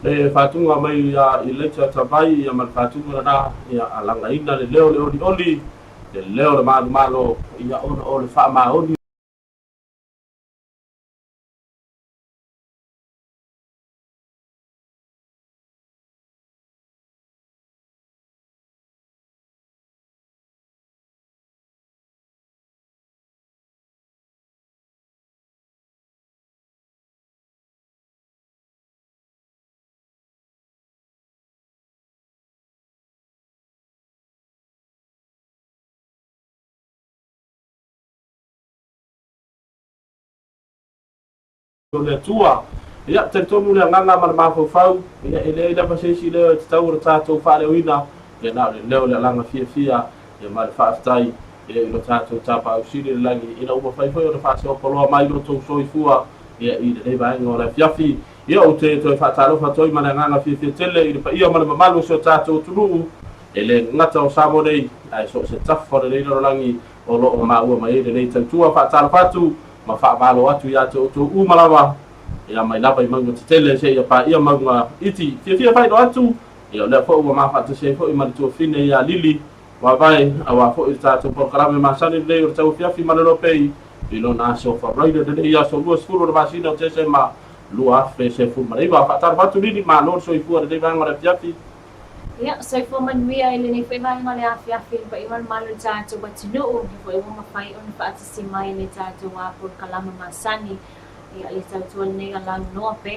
le fatunga mai ya ilecha tabai ya mal fatunga na ya alanga ina le leo le oli le leo le malo ya on le fa ma oni le tua ya te tonu le nganga mar ma fau ya ele da pasesi le tau tato fa le wina le na le leo le langa fia ya mal fa stai e lo tato tapa usile lagi ina uba fai foi o fa se o polo mai lo to so ifua ya i le vai ngora fiafi ya o te to fa talo fa toi mana nganga fia tele i pa ia mal malu so tato tulu ele ngata o samo nei ai so se tafo le lo langi o lo ma ua mai le tua fa talo fatu ma fa balo atu ya to umalawa ya mai lava i mango tele se ya pa ia manga iti fia fai do atu ya le fo ma fa to se fo i mal to fine ya lili wa vai awa fo i tato por karame ma sani le o tau fia fi malelo pei i lo na so Faraile de ya so luas fulu de masina o Tesema lua fe se fu mai va fa tar fatu lili ma no so i fu de vai ngora fia fi ya so fo man wi ai le ni fe vai ngora fia fi pa i mal malu tato ba tino o fo i ma fai on fa si mai le tato wa por kalama masani ya le tau ne ala no pe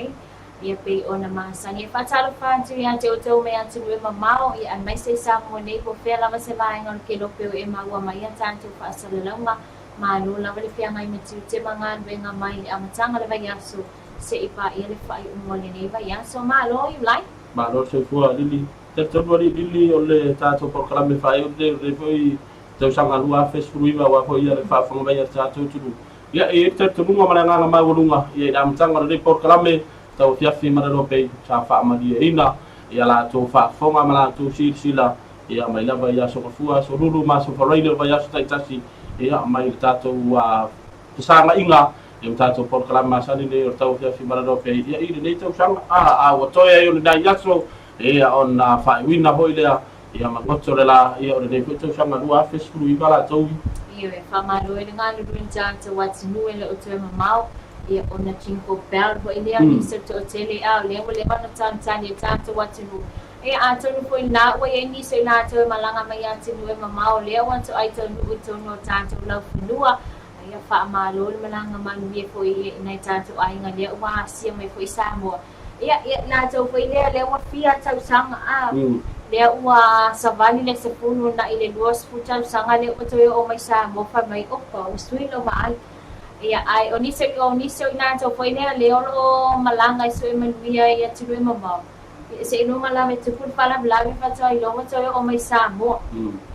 ia pe ona masani fa talo fa tu ya te o me atu e mamao ia mai se sa mo nei po fe lava se vai ngon ke lo pe e ma wa mai tanto fa salalama Malo lava le fia ngai metu te manga venga mai le amatanga le vai aso se ipa ia le fai umole nei vai aso malo you like malo se fua lili te tolwari lili o le tato por kalame fai o le foi te sanga lua fes fruiva wa ko ia le fa fa vai tato tulu ia e te tunga malanga nga mawulunga ia da amatanga le por kalame TAUAFIAFI mana LOABAY sa fa madia ina ia la to fa fonga mala to sila ia mai lava ia so fua so lulu ma so Faraile vai aso taitasi ia mai tato wa sanga inga e tato por kalama sani le TAUAFIAFI mana LOABAY ia i le tau sanga a o toya yo le dai yaso ia on fa wina hoilea ia magoto la ia o le tau sanga lua fes flu ibala tau ia e fa malo le ngalo dunja te what's new le o te mamau ia ona cinco bel ho ile ani se to tele a le mo le bana tan tan ia tato what's new e a to no foi na wa e ni se na to malanga mai ati no e mamau le want to I to no tato la funua ia fa malo le malanga man mi foi nei tato ai nga le wa sia mai foi samo ia na to foi le wa fia tau sanga a le wa savani le se punu na ile duas futan sanga le o to o mai samo fa mai o ko sui lo mai ia ai onise na to foi le o malanga so e man via ia tu e mamau se no malame tu pun pala blavi fa to ai lo to o mai samo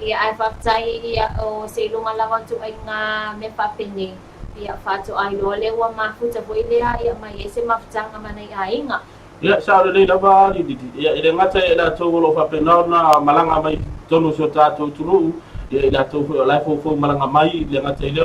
ia ai fa tai ia o se lo malanga tu ai nga me fa pene ia fa to ai lo le wa ma fu ta foi le ia mai se ma ftanga mana ai nga ia sa le lava di ia ile ngata ila to lo fa pena na malanga mai tonu so tato tulu ia ila to fo la fo malanga mai le ngata ile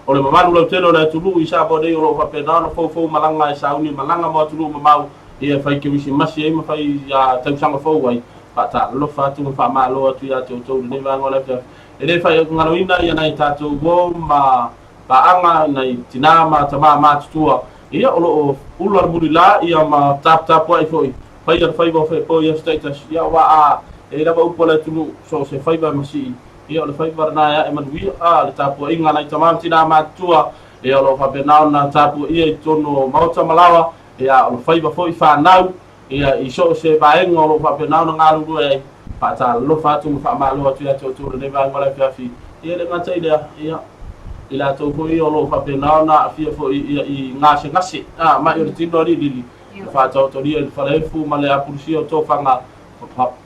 o le mamalu lo telo la tulu isa bo de lo fa pena no fo malanga sa uni malanga mo tulu mamau ia fai ke wisi masi e ma fai ya tau sanga fo wai pa ta lo fa tu fa ma lo tu ya to ne va ngola fa ele fai ngalo ina ia nai tato go ma pa anga nai tinama tama ma tua ia o lo ular bulila ia ma tap wai foi fai bo po ia status ia wa a e la ba upola tu so se fai ba masi ia le fai varna ya e manui a le tapu inga nai tama tinama tua ia lo fa penau na tapu ia tono mauta malawa ia o fai ba foi fa nau ia i so se baengo lo fa penau na ngalu e pa ta lo fa tu fa ma lo tu ya to ne va ngola fiafi ia le ngata ia ila to foi o lo fa penau na fia foi ia i ngase a ma i tino li fa to ria il farefu ma le apulsio to fanga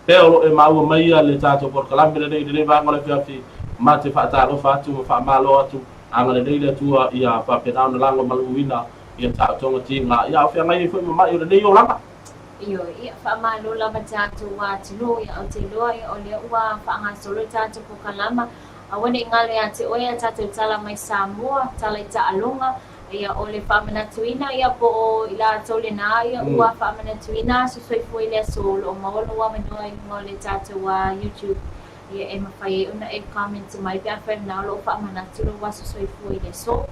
pero e mau mai le tato por kalambe le va ngola fiafi ma te fa ta lo fa tu fa ma lo tu anga le tua ia fa penau na lango maluina ia ta tonga tinga ia fia ngai foi ma i le yo langa ia fa ma lo la tato wa tino ia o te lo ia o le wa fa nga solo tato por kalama awani ngale ate oya tato tala mai Samoa tala ta alonga ia o le fa mana tuina ia po ila tole na ia wa fa mana tuina so foi le solo ma lo wa mai ngole tato wa YouTube ia e mafai una e comment mai pe afer na lo fa mana tulo wa so foi le so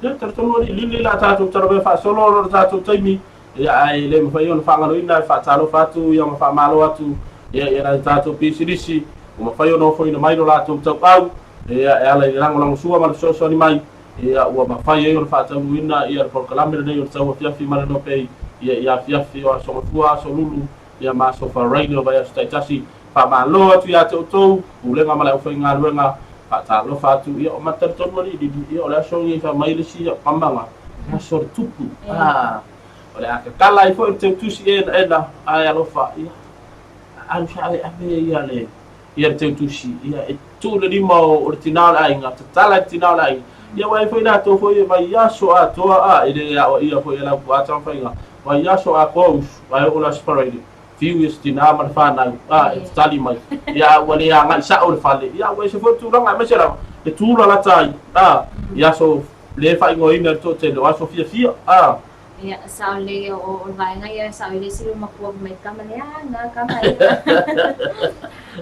ia tartono li la tato tarbe fa solo lo tato taimi ia ai le mafai on fa ngalo ina fa talo fa tu ia ma fa malo atu ia tato pisidisi o mafai on foi na mai lo la tu au ia ala lang sua ma so ni mai ia ua mafai e o fa ta wina ia por kalame nei o TAUAFIAFI mana LOABAY ia fiafi o so fua so lulu ia ma so Faraile o vai staitasi fa ma lo atu ia to ulenga mala o fa ngaluenga fa ta lo fa tu ia o matar to mori di ia o la so ia fa mai le si pambanga na so tupu o le aka kala i fo te tusi e na ai lo fa ia an fa ave ia le ia te tusi ia e tu le lima o tinal ai nga tala tinal ai ia wai foi na to foi vai yaso a to a ile ia foi la ata foi nga vai yaso a ko vai o la Faraile fiu tinama fa na tali mai ia wale ia nga sa o fale ia wai se foi tu ranga me sera e tu la tai ia so le fa ngo ina to te lo aso fia ia sa le o vai nga ia sa le silo makuwa mai kamale na kamai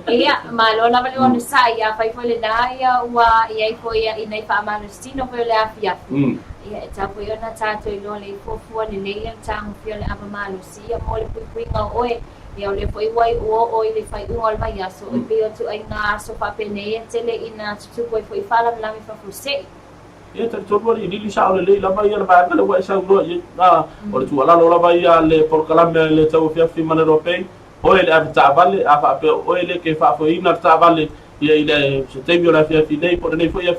ia malo na vale ono sa ia fai foi le daia wa ia foi ia inai fa manustino foi le afiafi ia ta foi ona tato i lo le fofua le le tang fio le aba malo si ia mo le pui nga oe ia le foi wai o le fai ungol vai aso o pe o tu ai nga so fa pene tele ina tu foi fala la mi fa fuse ia te tolwari lili sa ole le la vai ia ba le wa sa lo ia o tu ala lo la vai le por kalame le TAUAFIAFI mana LOABAY o ele avta vale afa pe o ele ke fa foi na ta vale ia ile se te viola fiafi nei por nei foi ia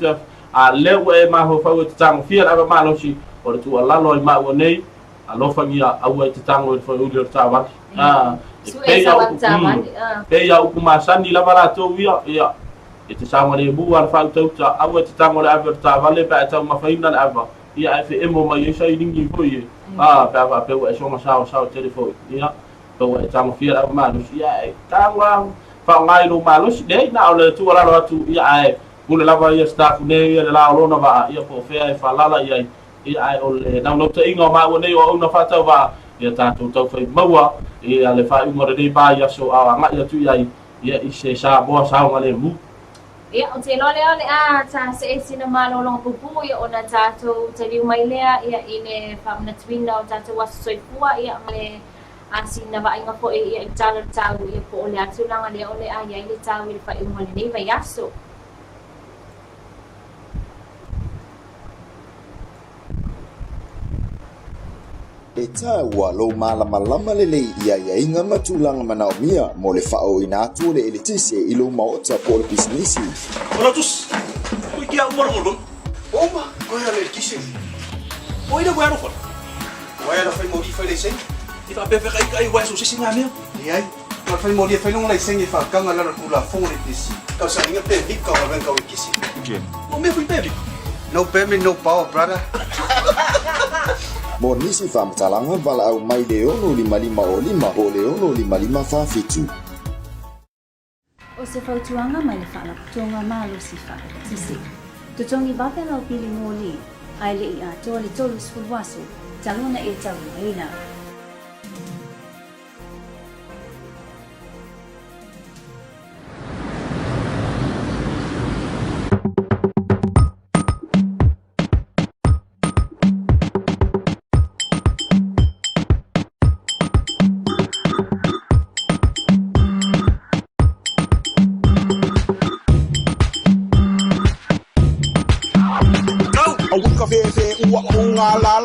a leo e ma ho fau te tango fia ava malo si o tu ala lo ma o nei a lo fangia au te tango e foi o tawa pe ya u kuma sani la bala to ia e te sama le bu al fau tau ta au te tango le ava tawa le pa tau ma faina le ava ia e emo mai sai dingi foi pa pe o so ma sa telefone ia to e tango fia ava malo si ia tango fa ngai lo malo si dei na le tu ala tu ia Mula lava ia staff nei ia la lona va ia po fea e falala ia ai o le na no te inga ma nei o una fata va ia tatu tau fai maua ia le fai umore nei ba ia so a nga ia tu ia i se sa bo sa ngale mu ia o te lole a ta se sina malo long pupu ia ona tatu te li mai lea ia ine famna twina o tatu wasu soifua ia me asina va inga po ia tala tau ia po le atu langa le ole a ia le tau ia fai umore nei va yaso E taua lo malama lele ia inga matulanga manaumia mo le fao ina atu le elitise i lo maota po le bisinisi. Ora tus, kui kia umorolon. Oma, koe ale elitise. Oi na wano kon. Wai ala fai mori fai leiseng. I fa pepe kai wai so sisi nga mea. Ai, ko fai mori fai long leiseng i fa kanga la kula fong le tisi. Ka sa inga pe hik ka wen ka wikisi. Okay. O me fui pepe. No payment, no power, brother. Mo nisi whamtalanga wala au mai leono 55 o leono 55 whawhitu. O se whautuanga mai le whaalaputonga malo si whaere tisi. Tutongi wape lau pili ngoli, ai le i a toa le tolu sfulwaso, talona e tau maina.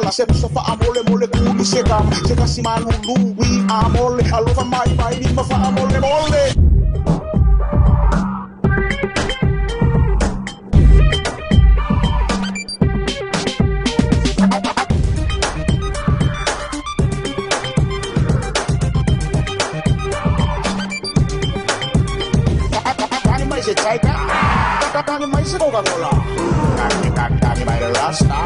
La se fa amole mole kuli se si malulu wi amole alova mai mai ni ma fa amole mole Tani mai se taika Tani mai se Coca-Cola Tani mai rasta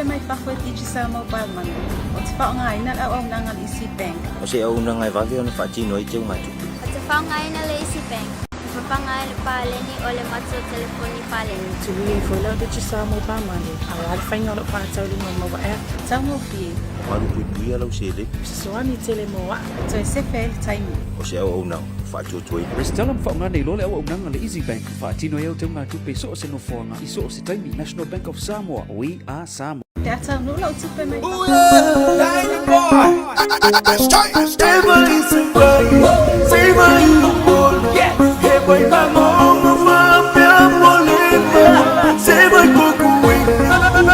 May pakweti sa mobile man. O te whaongai na au nanga isi bank. O se au nanga vave ona whaatino i te umatu. O te whaongai na le isi bank. O whaongai le pāleni o le mato telefoni pāleni. Tui e wholau te sa mobile money. A wale whainga o whaatau li mo wa air. Tau mo pie. Maru pui alau se le. Soani tele mo wa. Toi sefe taimi. O se au nau. Whaatau tuai. Restala mwhaonga nei lole au nanga le Easy Bank. Whaatino e au te umatu pe so o se no whaonga. I so o se taimi National Bank of Samoa. We are Samoa. Te atau nula o tupe mai. Stable is a boy, stable in the world. Hey boy, come on, mama, pia molema. Say boy, coco wing,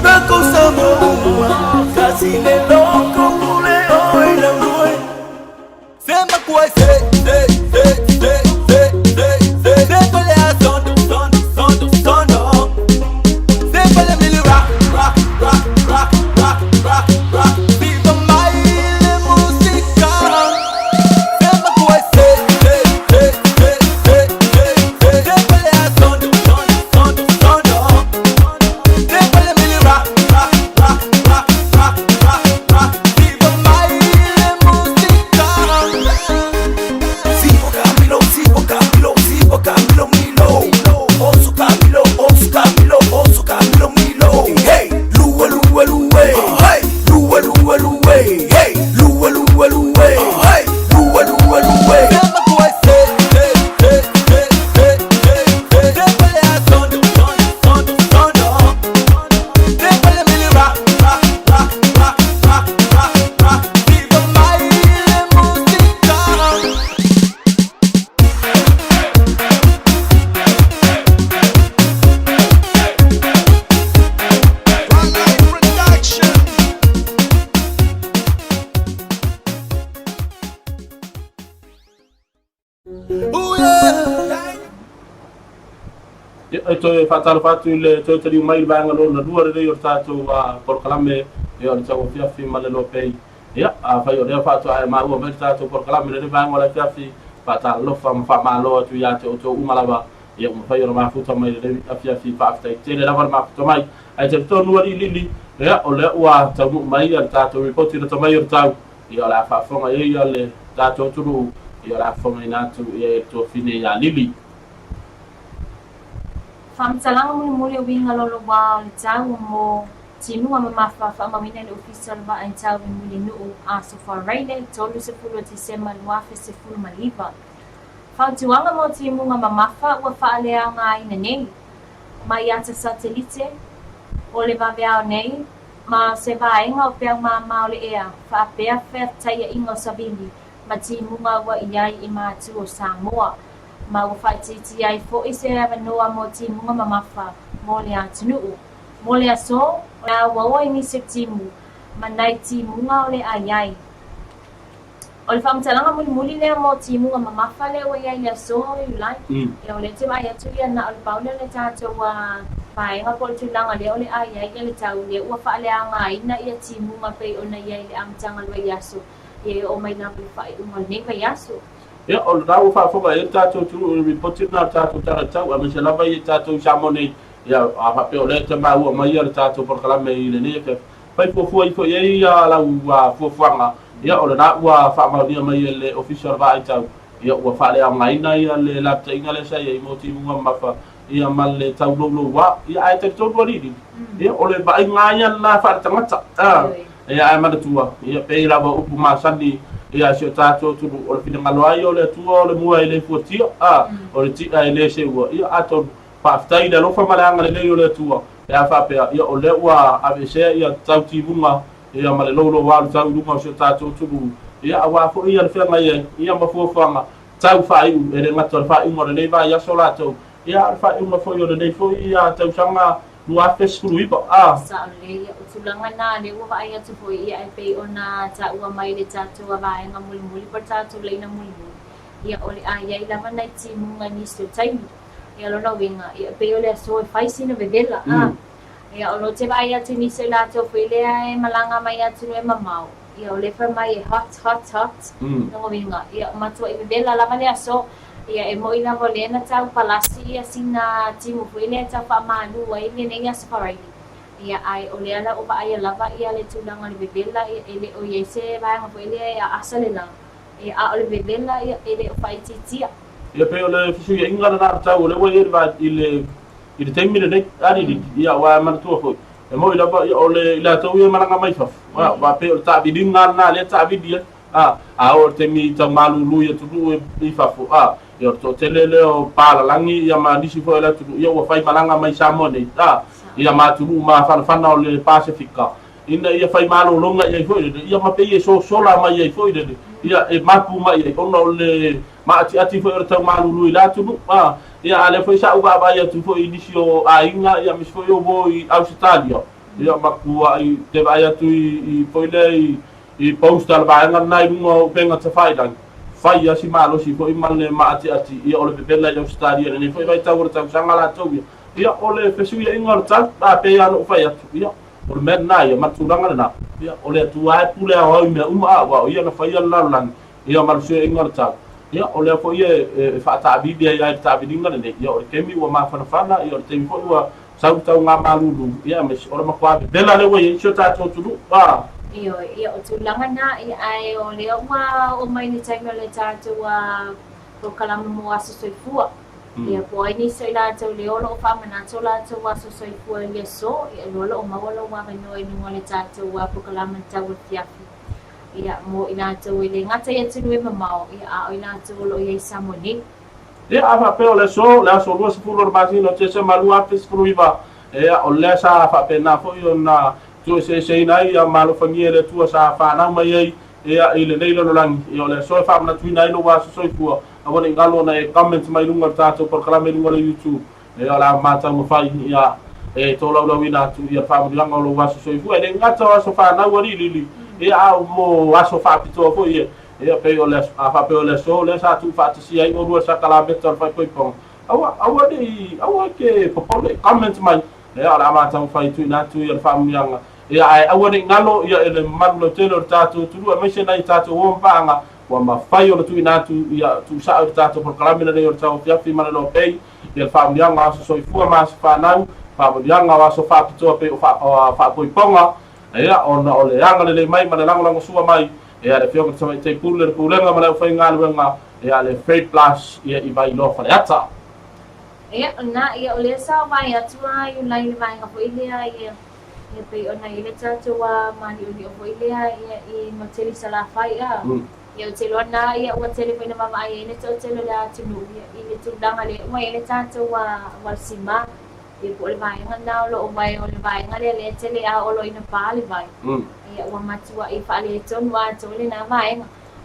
bako Samoa. Kasi le loco mule oi la boy. Sema kwa say. Pele a sondo. Pele mili rock. Viva mai le musica. Sema kwa say. Pele a sondo. Pele mili rock. Viva mai le musica. Si Ooh yeah. to fatalo fatu le to tali mai banga lo na dua re yo tato por kalame yo le tau fiafi male lo pei ya fa yo le fatu ai ma o me tato por kalame le banga la fiafi fata lo fa ma lo tu ya to umalaba ya mo fa yo ma futa mai le fiafi fa afta te le lavar ma futa mai ai te to nuari lili ya o le wa tau mai ya tato report le to mai yo tau yo la fa fonga yo le tato tu yo la fonga ina tu ya to fine ya lili Famsalang muli winga lolo ba tau mo tinu mafa fa mamina le official ba ang tau muli no so Faraile tolu se fulo Tesema luafe se fulo maliva. Fautuanga mo timu nga mamafa wa faale nga inene. Mayata satellite ole va vea nei ma se va nga o pe ma ole ea fa pe fa taya ingo sabili ma timu nga wa iai ima tu o Samoa. Ma o faititi ai fo ise ava noa mo timu nga mamafa mo le atunu mo le aso na wa ni se timu manai timu nga ole ai o le famtalanga muli le mo timu nga mamafa le o ai le aso you like e o le te mai atu ia na o paule le tato wa pai nga po tu langa le ole ai le tau le o fa le anga ina ia timu nga pe ona ia le amtanga lo yaso e o mai na fa mo ne pa yaso ya o da fa fa ya tato tu report na tato tau a Miscellaneous tato jamone ya a fa pe o le te ma o mai ya tato por kala me le ne ke pai fo ya la wa fo fanga ya o na wa fa ma dia mai le official va tau ya wa fa le mai na ya le la te ngale sa ya mo ti mo ma fa ya mal le tau lo wa ya ai te to ri ya o le ba ngaya na fa tangata ya ai ma tua ya pe la ba upu ma sani ia se tato tu o le finangalo ai o le tua o le mua i le fuatia o le tia i le se ua ia ato faafetai le alofa malanga lelei o le tua ia faapea ia o le ua avesea ia tautivunga ia ma le lolo alu tauiluga o se tatou tulu ia auā foʻi ia le feagai ai ia ma fuafuaga tau faaiʻu e le gata o le faaiʻuga o lenei vaiaso latou ia le faaiʻuga foʻi o lenei foʻi ia tausaga luafe sekuluipa Saole o tulanga na le ua vai atu foi ia e pei ona ta ua mai le tatu wa vai nga muli per tatu le na muli ia ole ai ai lava nai timu nga ni so taimi ia lo no winga ia pei ole so fai sina vedela ia o te vai atu ni se la to foi le ai malanga mai atu e mamau ia ole fer mai hot no winga ia matua e vedela lava le so ia e mo ina volena tau palasi ia sina timu foi le ta fa manu ai le nei sa Faraile ia ai o le ala o vai lava ia le tulanga le bebela ele o ia se vai nga foi le asalela ia a o le bebela ia ele o fai titia ia pe o le fisu ia inga na tau le wa ia ile taimile nei ari ia wa man tu foi e mo lava ia o le ila tau ia malanga mai fa wa pe o ta bidinga na le ta bidia a o te mi ta malulu ia tu i fa fo ia to telele o pala langi ia ma disi fo ela tu ia wa fai malanga mai samone ia ma tu ma fa o le Pasifika ina ia fai malo longa ia fo ia ma pe ia sola mai ia fo ia e mapu mai ia ono le ma ati fo ora tau malulu ila tu ia ale fo sa uga ba ia tu fo inisio a inga ia mis fo yo bo i Australia ia ma ku ai te ba ia tu i fo le i postal ba nga nai mo penga te fai dan fai asi malo si fo i male ma ati ia ole bebela i Australia ni fo vai tau tau sanga la tau ia ole fesu ia inga tau ba pe ia no fai atu ia o men na ia matulanga na ia ole tu ai pule a oi me wa ia na fai la lan ia mal se inga tau ia ole fo ia fa ta bibia ia ta bidinga ne ia ole kemi wa ma fa ia ole temi fo wa sau tau nga malulu ia me ole ma kwa bela le we so ta to tu ia o tulanga na ia ai o le o mai ni taimi le tatu wa o kalama mo aso soifua ia po ai ni so ila tau le olo fa mana tola tau aso soifua ia so ia lo o mawala wa no i no le tatu wa po kalama TAUAFIAFI ia mo ina tau le ngata ia tunu e mamao ia a ina tau lo ia samoni ia ava pe o le so lo se fulo basino Tesema luafe sekuluiva ia o le sa fa pe na fo yo na tu se nai a malo famia le tua sa fa na mai ai ia ile nei lo lang ia le so fa na tu nai no wa so fu a wona ngalo na e comment mai lunga tato por kala me lunga le YouTube ia la mata mo fa ia e to lo wina tu ia fa mo langa lo wa so fu e ngata wa so fa na wari lili ia mo wa so fa pito fo ia ia pe o le fa pe o le so le sa tu fa tsi ai o rua sa kala beto fa poi pong awa ke popole comment mai e ala ma tau fa tu na tu ia fa mianga ia ai awa ni ngalo ia ele manlo telo tatu tu a mission ai tatu o panga wa ma fai o tu na tu ia tu sa o tatu por kalamina le o tau fia fi mana no pei ia fa mianga so i fu ma fa nau fa mianga wa so fa tu pe o fa poi ponga ia ona o le anga le mai mana lango sua mai ia le fio ko te pulenga mana fa ngalo ia le free plus ia i vai lo fa ata ia na ia ole sa vai atua i lai vai ka poilia ia pe ona ile tatu wa mani uni o poilia ia i moteli sala fai a ia te lona ia o tele pe na mama ia ne to tele la tunu ia ile tu danga le wa ile tatu wa sima ia po le vai ngana lo o vai o le vai ngale le tele a o lo ina pa le vai ia wa matua i fa le ton wa to le na vai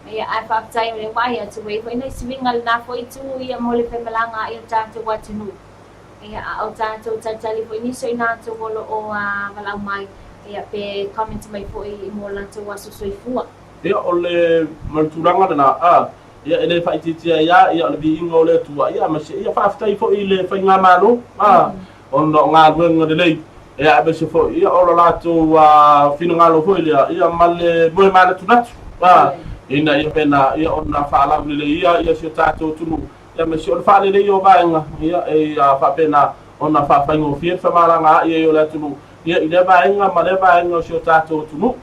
ia ai fa tai le vai atu we foi nei swingal na foi tu ia mo le pemalanga ia tatu wa tunu ia o tatu tali foi ni so ina tu lo o vala mai ia pe comment mai foi mo la tu wa so soifua ia o le manturanga na ia ele fa ititia ia le bi ingo le tu ia ma ia fa tai foi le fa nga malo on no nga wen de le ia be se foi ia o la tu fino ngalo foi ia mal boy mal tu natu ina ia pena ia ona fa la le ia se tatu tunu ia me se on fa le yo vaenga ia fa pena ona fa ngo fie fa malanga ia yo la tunu ia ile vaenga ma le vaenga se tatu tunu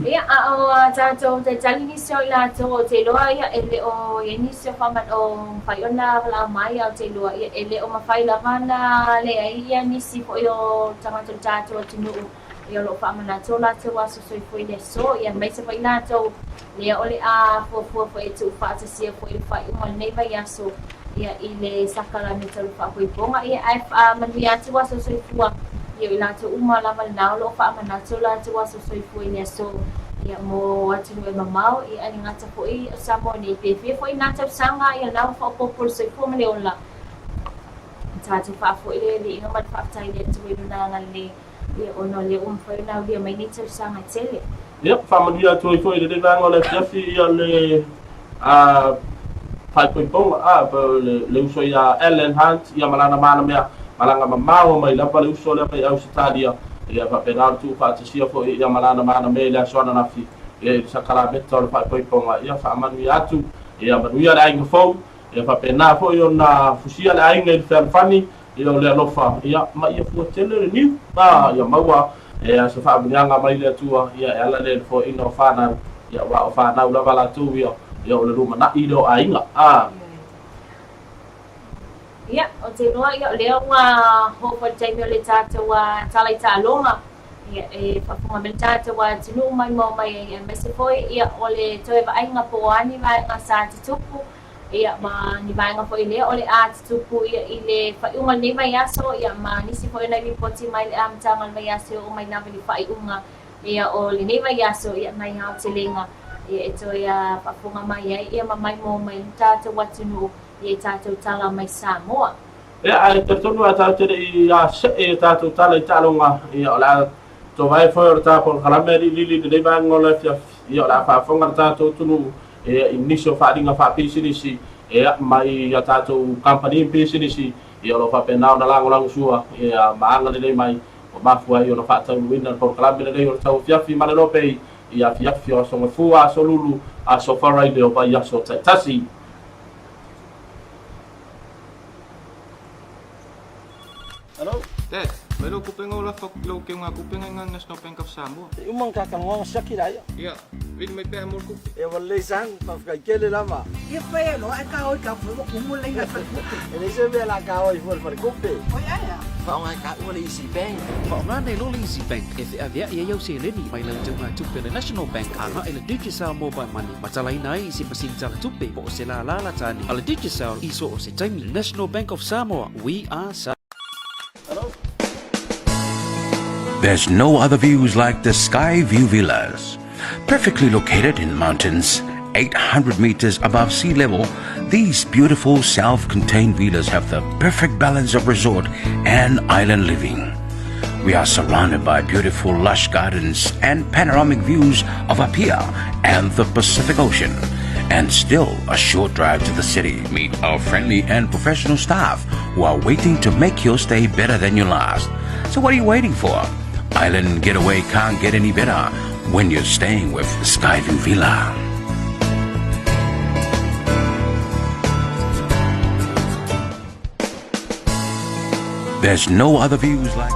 ia o tatu te tali ni so la to te loa ia ele o ni so fa man o fa ona la mai au te loa ia ele o ma fa la mana le ia ni si fo yo tatu tunu ia lo fa mana to la to wa so foi le so ia mai se foi na to ia ole fo e tu fa te sia foi fa i mo nei vai aso ia ile sakala me to fa foi ponga ia man ia tu wa so fua ia ila to uma la mal na lo fa mana to la to wa so foi le so ia mo atu e mamau ia ani ngata foi sa mo ni pe foi na to sanga ia na fa popol so fo me ola tatu fa foi le nga mat fa tai le tu na ngali ia ono le foi na dia mai ni tau sanga tele ia fa mania tu foi le vanga le fiafi ia le fai pong le uso ia Ellen Hunt ia malana mea malanga mamao mai la pale uso le pe au stadia ia fa penal tu fa sia foi ia malana me le sona na fi ia sa kala beto fa pong ia fa mania tu ia mania la ingo fo ia fa penal foi ona fusia la ingo il fani ia le lofa ia ma ia fu tele ni ia maua ia se fa bunyanga mai le tua ia ala le fo ino fana ia wa fana ula vala tu ia le ruma na ilo ainga ia o te roa ia le wa ho fa tai le tata wa talai ta longa ia e fa funga me tata wa tinu mai mo mai ia me se foi ia ole toe va ainga po ani vai nga sa tupu ia ma ni vai nga foi le ole a tupu ia ile fa unga ni vai aso ia ma ni si foi na ni poti mai am tangal vai aso o mai na ni fa unga ia ole ni vai aso ia mai ha telinga ia to ia fa funga mai ia ma mai mo mai tata wa tinu ia tata tala mai Samoa ia ai tertonu ata te ia se tata tala talonga ia ola to vai foi ta por calameri lili de bangola ia ola fa funga tata tunu e inicio fa dinga fa pisinisi e mai ya tato company pisinisi e lo fa penau na lango sua e maanga de mai o mafua io no fa tau winner por club de o tau fiafi malopei e a fiafi o so fua so lulu a so Faraile o bai so tasi hello Dad, pero kuping ola fok lo ke nga kuping nga National Bank of Samoa. Umang kakangwang sakira ya. Ia, vin mai pe amor ku. E wale san pa ka kele lama. Ia pe lo ai ka oi ka fu ku mo le na fa. Ele se ve la ka oi for kupe. Oi ai. Fa ngai ka wale easy bank. Fa nga nei lo easy bank e te avia ia yau se leni mai lang tau tupe le National Bank anga ele digital mobile money. Matalai nai si pasing tala tupe po se la tani. Ala digital iso o se taimi National Bank of Samoa. We are There's no other views like the Sky View Villas. Perfectly located in the mountains, 800 meters above sea level, these beautiful self-contained villas have the perfect balance of resort and island living. We are surrounded by beautiful lush gardens and panoramic views of Apia and the Pacific Ocean. And still a short drive to the city. Meet our friendly and professional staff who are waiting to make your stay better than your last. So what are you waiting for? Island getaway can't get any better when you're staying with Skyview Villa. There's no other views like...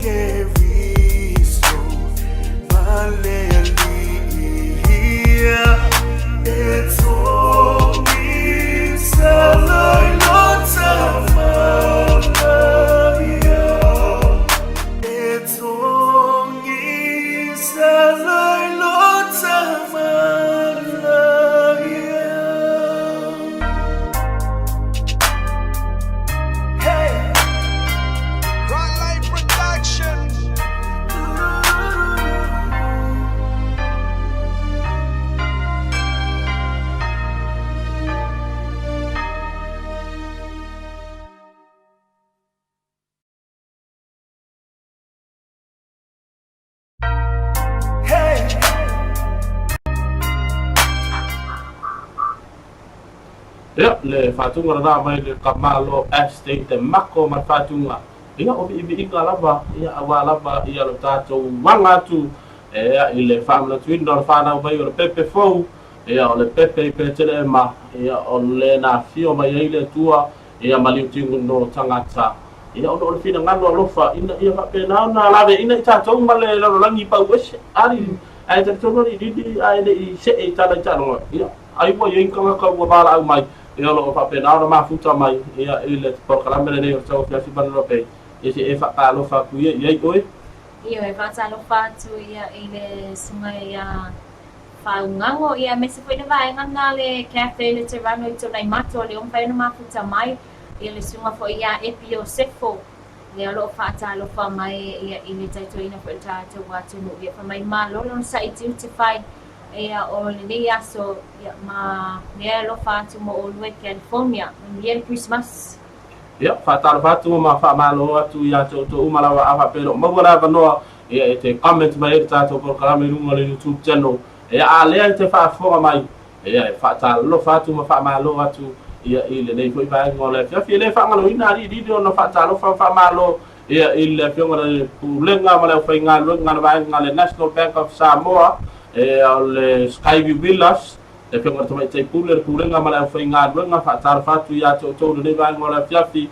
que Ya le fatunga na mai le kamalo estate te mako ma fatunga ia o bi inga lava ia awalava ia lo tato wanga tu ia ile famla twin dor fana vai o pepe fou ia o le pepe pe tele ma ia o le na fio mai ile tua ia maliu tingu no tangata ia o le fina ngalo lofa ina ia fa pena na lave ina tato ma le lo langi pa wes ari ai tato no di ai le se e tala tala ia ai mo ia inga ka wa bala au mai ia lo fa pena na mafuta mai ia ile por kala mele ne o tau fiasi banrope ese e fa lo fa ku ia oi ia e fa talo fa tu ia ile sunga ia fa ngango ia me se foi na vai ngana le cafe le terrano i to nai mato le on fa na mafuta mai ia le sunga fo ia epio sefo le lo fa talo fa mai ia ile taito ina fa tato watu no ia fa mai malo lo sa i tu te fai ia o le ia so ia ma ia lo fa tu mo o le California ia Christmas ia fa talo fa tu ma fa malo atu ia to umala wa afa pero mo wala va no ia te comment mai tato por kala me no le YouTube channel ia ale te fa fo mai ia fa talo fa tu ma fa malo atu ia ile nei foi vai ngole fi le fa ngalo ina di no fa talo fa malo ia ile fi ngole pulenga mala fa ngalo ngalo vai ngale National Bank of Samoa le Skyview Villas e pe ngata mai tai pulenga mala fa ngalo nga fa tar fa tu ia to le vai ngole fi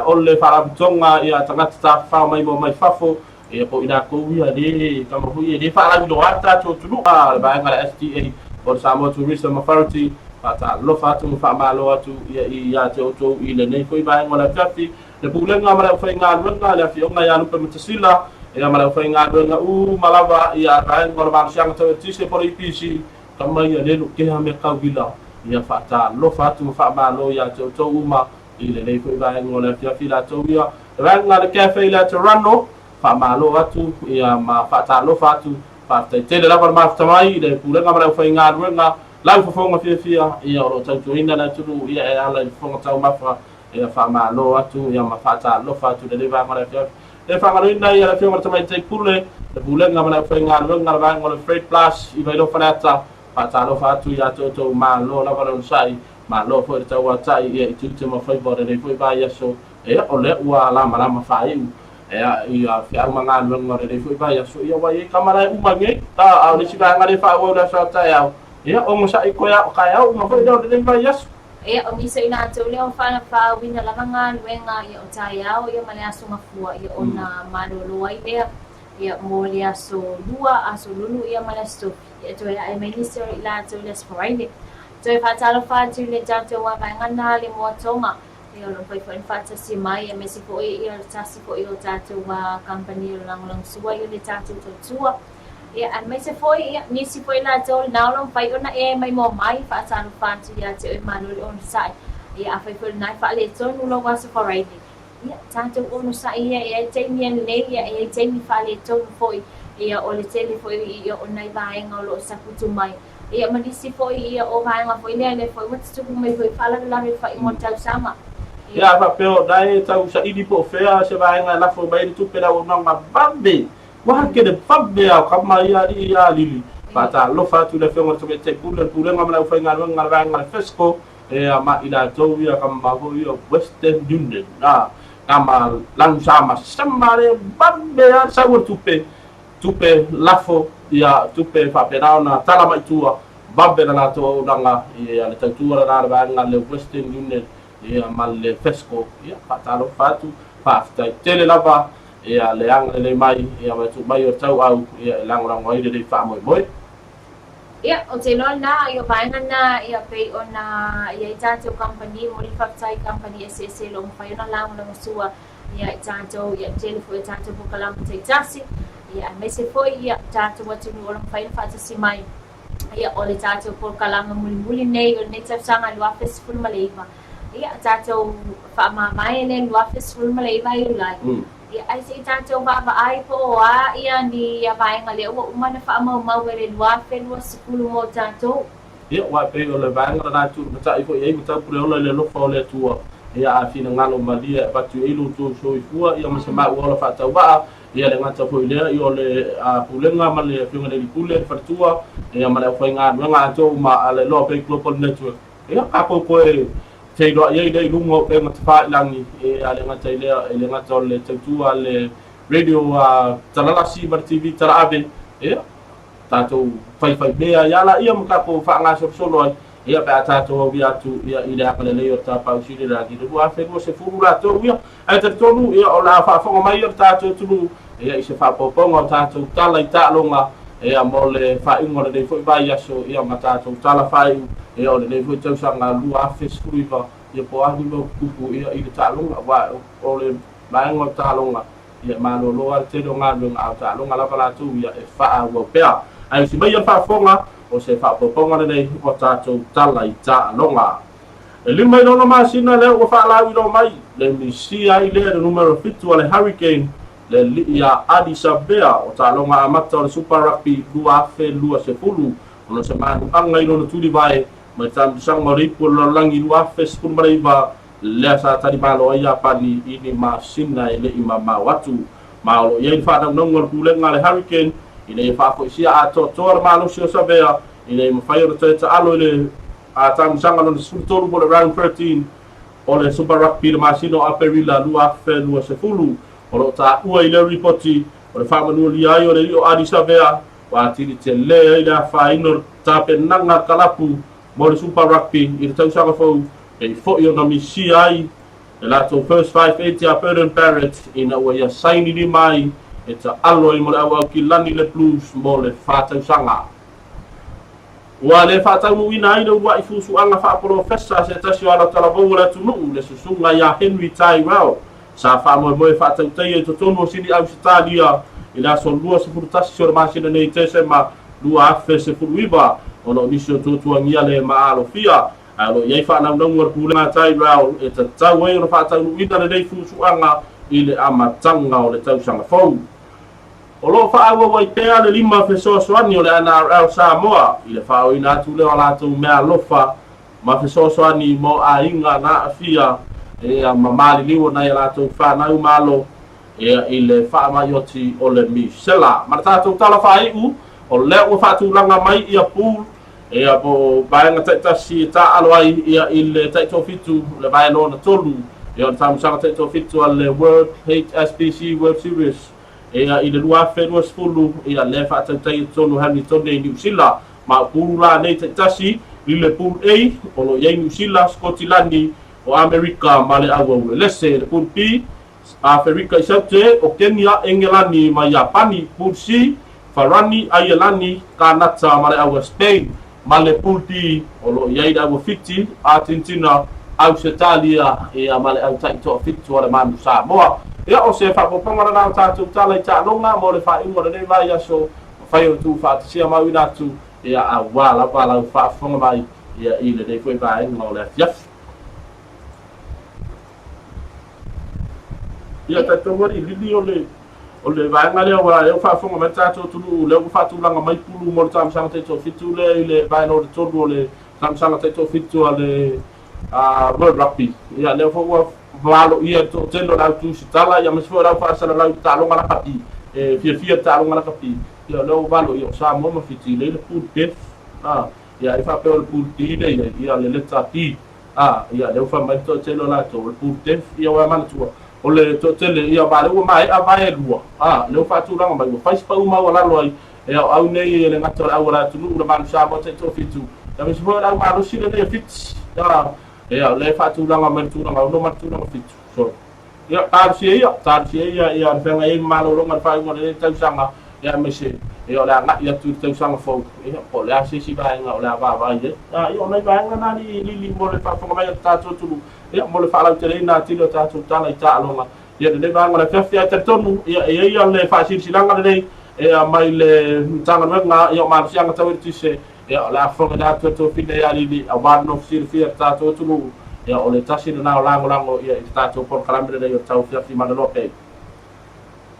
o le fara tonga ia tangata fa mai mo mai fafo e ko ina ko ia de kama hu ia de fa la do ata to tu ba ngala STA or Samoa Tourism Authority pata lo fatu fa malo atu ia te oto ile nei foi vai ngala kafi le pulenga mala fa ngalo le fi onga ya no permitasila ia mala fa ngalo u malava ia vai ngala ba siang to tise por IPC kama ia le ke ha me ka vila ia fata lo fatu fa malo ia te oto uma ile nei foi vai ngala fi la to ia vai ngala cafe la Toronto fa malo atu ia ma fata lo fatu fata tele la par ma tamai le pulenga mala fa ngalo nga lau fofonga fia ia o tau ina na turu ia e ala fonga tau mafa ia fa malo atu ia ma fata lo fatu de leva ngala fia le fa ngalo ina ia fia ngata mai tai pule le bulenga mala fa ngalo ngala ngala freight plus i vai lo fanata fata lo fatu ia to malo la valon sai malo fo tau atai ia itu te ma fai bore le foi ba ia so ia o le ua la mala fa ia fia manga ngala le foi ba ia so ia wa i kamera umange ta au ni siba ngale fa wa da sa ta ia ia o mosa i koia o kai au ma foi do de vai yes ia o misa ina to le on fa fa wina la nga wenga ia o tai au ia male aso mafua ia ona malolo ai ia mo le aso lua aso lulu ia male aso ia to ia minister ila to le Faraile to fa talo fa to le jato wa ngana le mo tonga ia lo foi fa si mai ia mesi ko ia tasi ko ia jato wa company lang suwa ia le jato to suwa ia an mai se foi ia ni si foi la tol na long fai ona e mai mo mai fa san fan ti ia te manu on sai ia fa foi na fa le tol no lo was for right ia tanto on sai ia te mien le ia te mi fa le tol foi ia o le tele foi ia ona vai ngolo sa kutu mai ia mani si foi ia o vai nga foi le foi wat tu mai foi fa la fa mo tau sama ia fa peo dai tau sa idi po fea se vai nga la fo bai tu pera o nga bambe wa ke de fabbe au kama ia lili pata lo fatu le fengo to te pule ngam fa ngal fesco e ama ila to ia kama bo ia Western Union na kama lang sama samare bambe ya sa tupe lafo ia tupe fa pena na tala mai tua babbe na to danga ia le tua na ngal le Western Union ia mal le fesco ia pata lo fatu fa tele lava ia le ang le mai ia tu mai o tau au ia lang ai de fa moi ia o te na ia bainga na ia pay ona ia tato company mo li factory company SSC long fa na lang sua ia tato ia telefone tato po kalam te tasi ia me se foi ia tato watu no long fa fa si mai ia o le tato po kalam muli nei o nei sanga lo office full maleva ia tato fa mai nei lo office full maleva ia lai ia ai se tato ba ai po ia ni ia vai ngale o uma na fa mau wele lua fe lua sekulu mo tato ia wa pe o le vai ngala tu ta i fo ia mi ta pure o le lo fa le tua ia a fina ngalo malia pa tu ilu tu so i fua ia ma se ma o fa ta ba ia le ngata fo ile i o le a pulenga ma le finga le pule fa tua ia ma le fa nga to ma ale lo pe global network ia ka ko te lo ye dei lungo e ma fa langi e ale ngata ile ngata le tu ale radio talala si bar TV tara ave ia tato fai mea yala ia maka ko fa nga solo ia pa tato bi atu ia ida ka le ta pa usile la di lu afe mo se furu la to ia ai tonu ia ola fa fa mai tato tu ia i se fa poponga tato tala ita longa ia mole fa ingole de foi vai aso ia mata tato tala fai ia ole de foi tau sanga lu afe skriva ia po ani mo kupu ia i ta longa wa ole mai ngo ta longa ia malo lo al te longa longa ta longa la pala tu ia e fa wa pea ai si mai fa fonga o se fa poponga nei o tato tala ita longa e lima no masina le o fa la wi no mai le misi ai le numero fitu ale hurricane le ia Addis Ababa o ta longa amata o super rugby lua fe lua se fulu ono se manu anga ino tuli vai mai tam sang mari po langi lua fe skun mari ba le sa tadi malo ia pani ini masina ile imama watu malo ia fa na ngol pule ngale hurricane ine fa ko sia ato tor malo sio sabea ine mo fai o te alo ile a tam sang no sultoro bo round 13 o le super rugby masino aperila lua fe lua se fulu o ta ua ile ripoti o le whamanu li ai o le o Addis Ababa wa tiri te le ila wha inor tape nanga kalapu mo le super rugby i le tausanga fau e fo i o na misi ai e lato first 580 a Perden Parrot ina ua ia saini ni mai e ta alo i mo le au ki lani le blues mo le whatausanga ua le whatau ina ina ua i fusuanga whaprofesa se tasio ala talavou le tunu le susunga ia Henry Tyrell sa fa mo fa ta tai to tono sini Australia ila so lua se furtasi so masina nei Tesema lua afe se furuiba ono nisio to tuangia le maalo fia alo yai fa na ngor pula tai rao e ta tawe no fa ta ina nei fusuanga ile amatanga o le tau sanga fou o lo fa awa wai pea le lima fe so ani o le NRL Samoa ile fa o ina tu le ala tu mea lofa ma fe so ani mo a inga na fia e a mamali liwo na ila to fa na malo e ile fa mayoti o le misela marta to tala fa u o le o fa tu langa mai ia pool e a bo bainga ta si ta alwai ia ile ta to fitu le bai no na tolu e on tam sa ta to fitu al World HSBC World Series e a ile lua fedwa fulu e a le fa ta to no Hamilton de New Zealand ma pool la nei ta si ile pool A o lo ye New Zealand Scotland o Amerika male awa lese le pool B Afrika isate o Kenya Engelani ma Japani pool C Farani Ayelani Kanata male awa Spain male pool D o lo yaida awa fiti Argentina Australia e male au taito fiti o le manu Samoa ia o se fa popanga na tatu tala ta longa mo le fa ingo le vai aso fa yo tu fa sia ma wina tu ia awala bala fa fonga mai ia ile dei foi vai mo le fiaf ia ta to mori lili o le vai ngale wa eu fa fonga meta to tu le fa tu langa mai pulu mo tam sang te to fitu le vai no to le tam sang te to fitu ale World Rugby ia le fo wa valo ia to tendo la tu sitala ia mesfo ra fa sala la ta longa la kapi e fia ta longa la kapi ia le valo ia sa mo ma fiti le pool def ia e fa pe o pool D ia le letra P ia le fa mai to tendo la to pool def ia wa man tu o le to tele ia ba le mai a vai lua le fa tu longa mai fa spa uma wala loi e au nei le ngata au la tu no man sa mo te to fitu ia mesfo ra ma lo sile ne fit ia le fa tu langa men tu langa no matu langa fitu so ia tar sia ia fenga e malo longa fa ngo le tau sanga ia mese ia la nga ia tu tau sanga fo ia po le asi si ba nga la ba ia ia mai ba nga na li mo le fa fo mai ta tu ia mo le fa la tele na ti lo ta tu ta la ta longa ia le ba nga la fa fia ta tonu ia le fa si langa le ia mai le tanga nga ia ma sia nga tau ti se ia la fonga da to fine ya li a wan no sir fia ta to tu ia o le tasi na lango ia ta to por kalambre de tau fia fi mana lope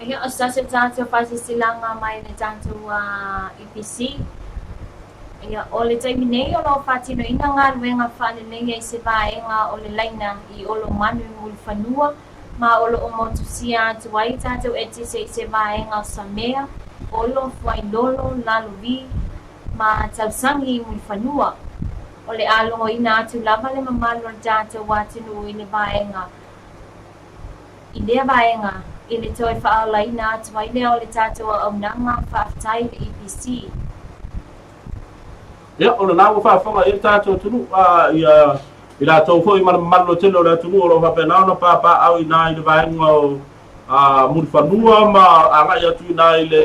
ia o sa se tanto fasi silanga mai le tanto EPC ia o le tai minei o lo fati no ina nga luenga fane nei ai se vai nga o le laina i o lo manu mul fanua ma o lo o motu sia tu ai tanto eti se vai nga samea o lo fai lolo la luvi ma tausangi mul fanua o le alongo ina atu lava le mamalo le tātou atunu i le vaenga. I lea vaenga, i le toi whaala ina atu mai lea o le tātou au nanga whaafitai le EPC. Ia, o le nāgo whaafonga i le tātou tunu, i la tau fo i malo telo le tunu o lo whapena ona pāpā au i nā i le vaenga o muri whanua ma angai atu i nā i le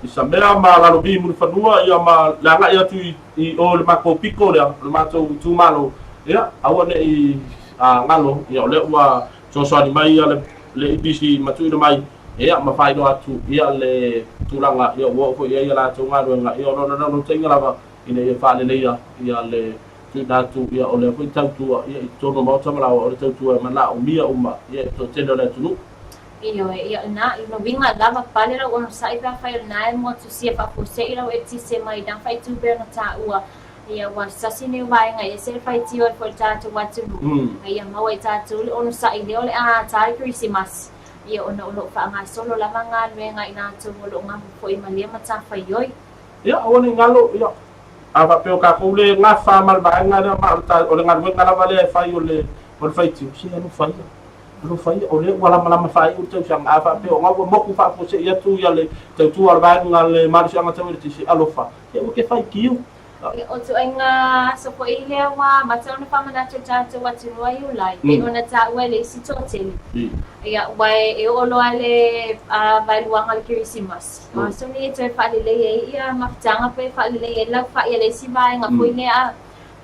i sa mea ma lalo bi muri whanua ia ma le angai atu i o le mako piko lea, le mātou tūmalo. Ia, aua ne i ngalo, ia o le ua soani mai ia le EPC matu i le mai. Ia, ma whaino atu ia le tūranga ia ua fo ia la tau ngāru ia o no tenga lava ina ia whaaleleia ia le tūnatu ia o le fo i tautua ia i tono mautamalawa o le tautua mana o mia uma ia to tendo le tunu. Ia na i no vinga lava pale la ono sai pa fai na mo tu sia pa po se ila e Tesema i dan fai tu be na taua ia wa sasine vai nga ia se fai ti o for tatu watu ia mau i tatu ono sai le ole tai Christmas ia ono fa nga solo lava nga nga ina tu lo nga po i malia mata fai yoi ia ono ngalo ia ava peo ka ko le nga fa mal ba nga na ma ta o le nga nga lava le fai o le fai ti si no fai lo fai o le wala mala fai o tau sang ava pe o ngabo moku fa po se ia tu ia le tau tu al ba nga le mar sanga tau ti si alofa e o ke fai kiu o tu nga so po ile wa ma tau na fa mana cha watu wa you like e ona ta wele si totally ia wai e o lo ale vai luang al Christmas so ni te fa le ia ma tanga pe fa le la fa ia le si vai nga po ile a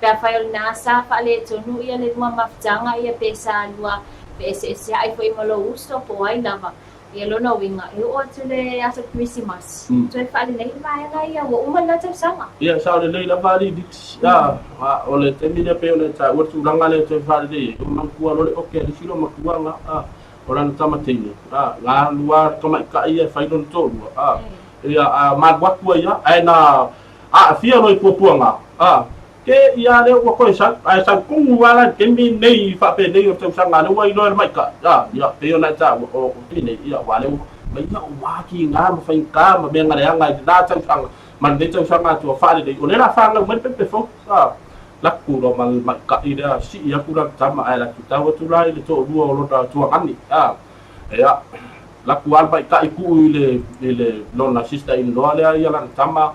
pe fa il nasa fa le tonu ia le ma tanga ia pesa lua PSS ai foi malo uso po ai lava ia lona winga e o tele asa Christmas so e fale nei vai nga ia o uma na tau sanga ia sa le nei lava li dix ya o le temile pe o le ta o tu langa le te fale le o man ku lo le o ke le silo ma ku nga o la tama tini nga lua toma ka ia fai don to ia ma wa ku ia ai na fia no i puanga ke ia le wa ko sa ai sa ku wala ke mi nei fa pe nei o tau sanga le wa i lo mai ka ia pe ona ta o nei ia wale mai na wa ki nga ma fa ka ma me nga le nga da tau sanga man de tau sanga tu fa le o le la fa nga me pe fo la ku ro mal ma ka i da si ia ku ra tama ai la tu ta wa tu la le to lu o lo da tu ani ia la ku al bai ka i ku le lo na sista in lo le ia la tama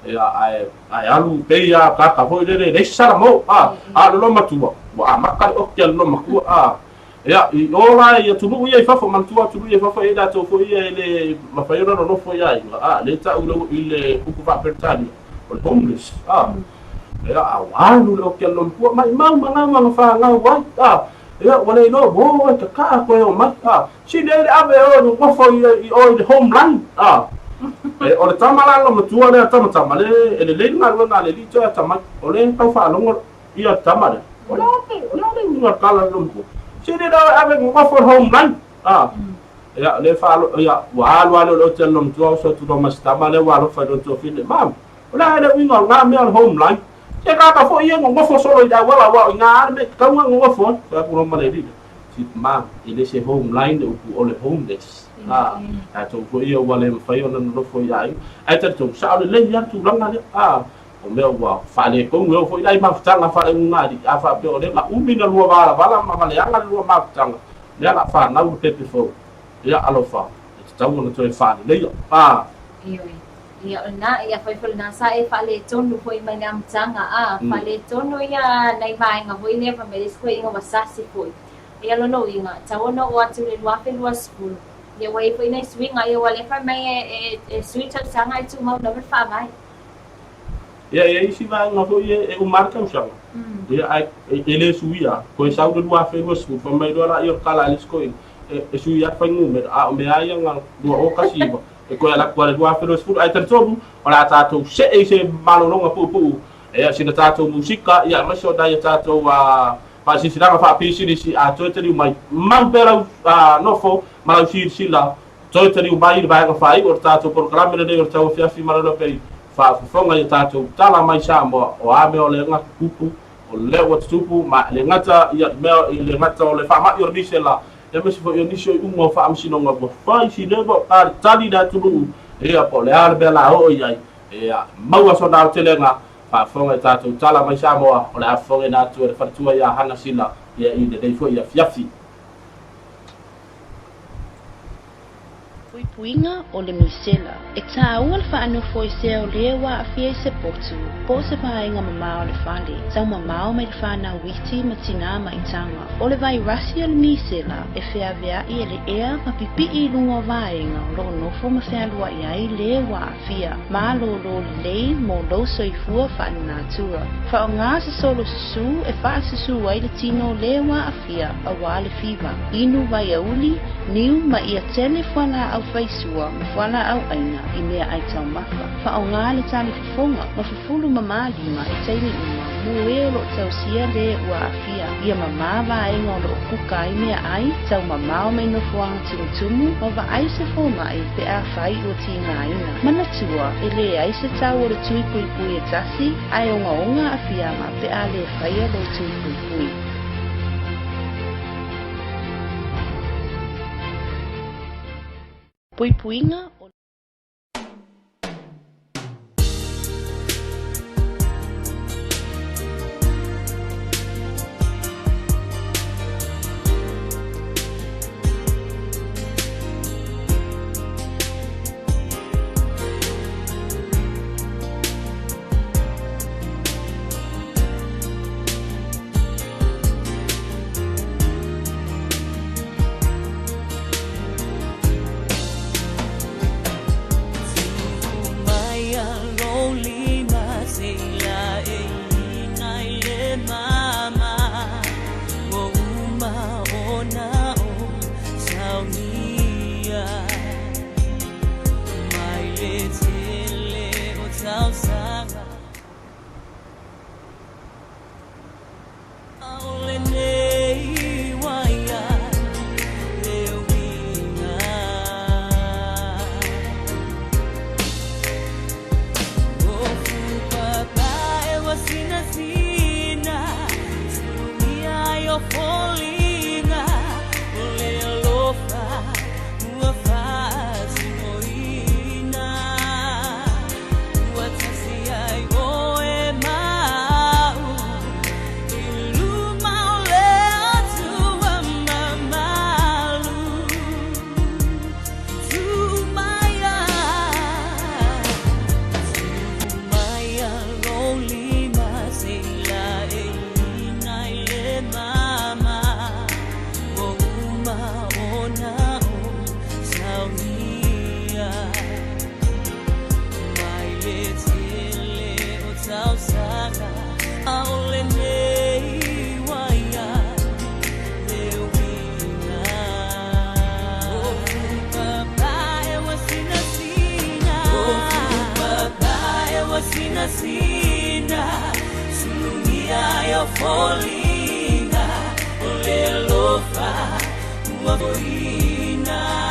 ai alu pe ya ka foi le sara mo lo matua wa maka o ke lo maku ya i ola ya tulu ia fa fo mantua tulu ia fa fa ida to fo ia le ma fa ira no fo ia le ta ulo ile ku fa pertani o homeless ya awalu lo ke lo ku mai ma fa nga wa ya wala no bo ka ko o ma si le ave o no fo i o the homeland o le tamala lo matua le tama le le nga le li cha tama o le ka fa lo ia tama o le nga kala lo ko si le ave ngo for homeland ya le fa ya wa lo te lo matua so tu do mas tama le wa lo fa do to fine mam o la le winga nga me homeland ke ka fo ia ngo fo solo ida wa nga me ka ngo fo ka ku ma le di si mam ile se homeland o le homeless to fo ia wale fai ona no fo ia ai te to sa le ya tu langa le o me wa fa le ko me fo ia ma tanga fa le ngadi a fa pe o le ma umi na lua bala ma le anga lua ma tanga le la fa na u pe fo ia alofa ta mo to fa le ia na ia fai fo na sa e fa le tonu fo i mai na tanga fa le tonu ia nai vai nga fo ile fa me sko inga wasasi fo ia lo no inga ta wono o atu le lua pe lua school ia wai foi nei swing ai wale fa mai switch sang ai tu mau na fa vai ia isi vai nga fo ia e marca usanga ia ai ele suia ko sa do lua fe was fa mai do la ia kala les ko e suia fa ngume me ai nga do o kasiba e ko la ko lua fe was ai tertobu ora tato se malo longa pu e se tato musika ia ma so dai tato pa si sila fa pisi si a totally mai mampela no fo ma si la totally mai ba fa o tato programa de o TAUAFIAFI maralo pe fa fonga i tato tala mai sa mo o ame o le nga kupu o le wa tupu ma le ngata ia me le ngata o le fa ma yo disela e me si fo yo nisho u mo fa am sino ngo fa si le bo tali da tulu e a po le arbe la o ia e ma wa so da telenga whaafonga tātou tala mai Samoa o le afonga nā tua le whatua ia hana sila ia i le deifo ia fiafi. Puinga o le misela e tāua le whaanofo i sea o lea wa awhia I se potu po se paenga mamao le whale tau mamao me le whanau witi ma tina ma I tanga o le vai rasi o le misela e whea vea I le ea ma pipi I lunga vaenga o lo nofo ma whea lua I ai lea wa awhia ma lo lo lei mo lo soifua whaanu natura whao ngā se solo susu e wha susu ai le tino lea wa awhia a wale fiva inu vai auli niu ma ia tele whala au faisua ma whala au aina I mea ai tau mafa. Whao ngā le tali fufonga ma fufulu mama lima I teili uma mueo lo tau sia le ua awhia. Ia mama wa ainga o lo kuka I mea ai tau mamao me no fuanga timutumu ma wa ai se foma I pe a whai o ti ngā ina. Mana tua e le ai se tau o le tui pui pui e tasi ai onga onga awhia ma pe a le whaia lo tui pui pui. Puipuinga Folinga, olelofa, uaboina.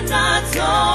Oh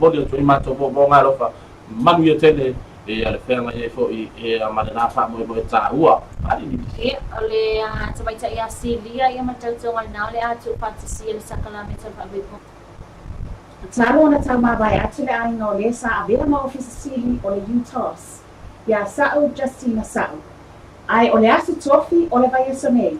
boli to ima to bo ngalo fa manu ye tele e ale fenga ye fo e amalena fa mo ta ua ali ni e ole to mai tai asilia ia matau tonga na ole atu patisi ele sakala me tau fabepo Talo na tau mabai atu le ai no le sa avera ma ofisa sili o le UTOS. Ia sao Justina sao. Ai o le asu tofi o le vai esonei.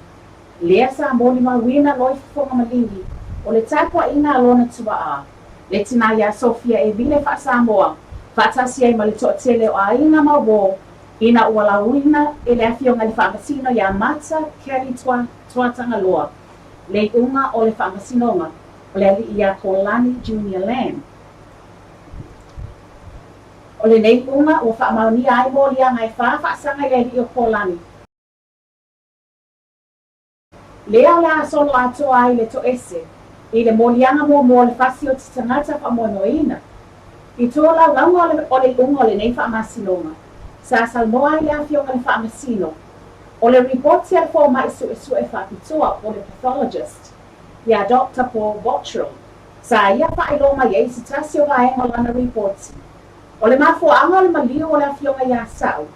Lea sa moli ma wina loi fonga malingi. O le tapua ina alona tua a. Le tina ia Sofia e vile fa Samoa. Fatasi ai ma le to'atele o a ina ma wo. Ina ua la wina e le afionga le whaakasino ia mata Kelly tuatanga loa. Le unga o le whaakasinonga. O le ali ia Kolani Junior Land. O le nei unga o whaamauni ai mo lia ngai whaafasanga i ali o Kolani. Lea la solo atoa ai le to ese. I le molianga mo le fasi o titangata pa monoina. I tola launga o le unga o le nei whaamasinonga. Sa salmoa ai le afionga le whaamasino. O le reporti al fo mai su e whaapitoa o le pathologist. Ia Dr. Paul Bottrell. Sa ia whailonga ia isi tasi o vaenga lana reporti. O le mafuanga o le malio o le afionga ia sao.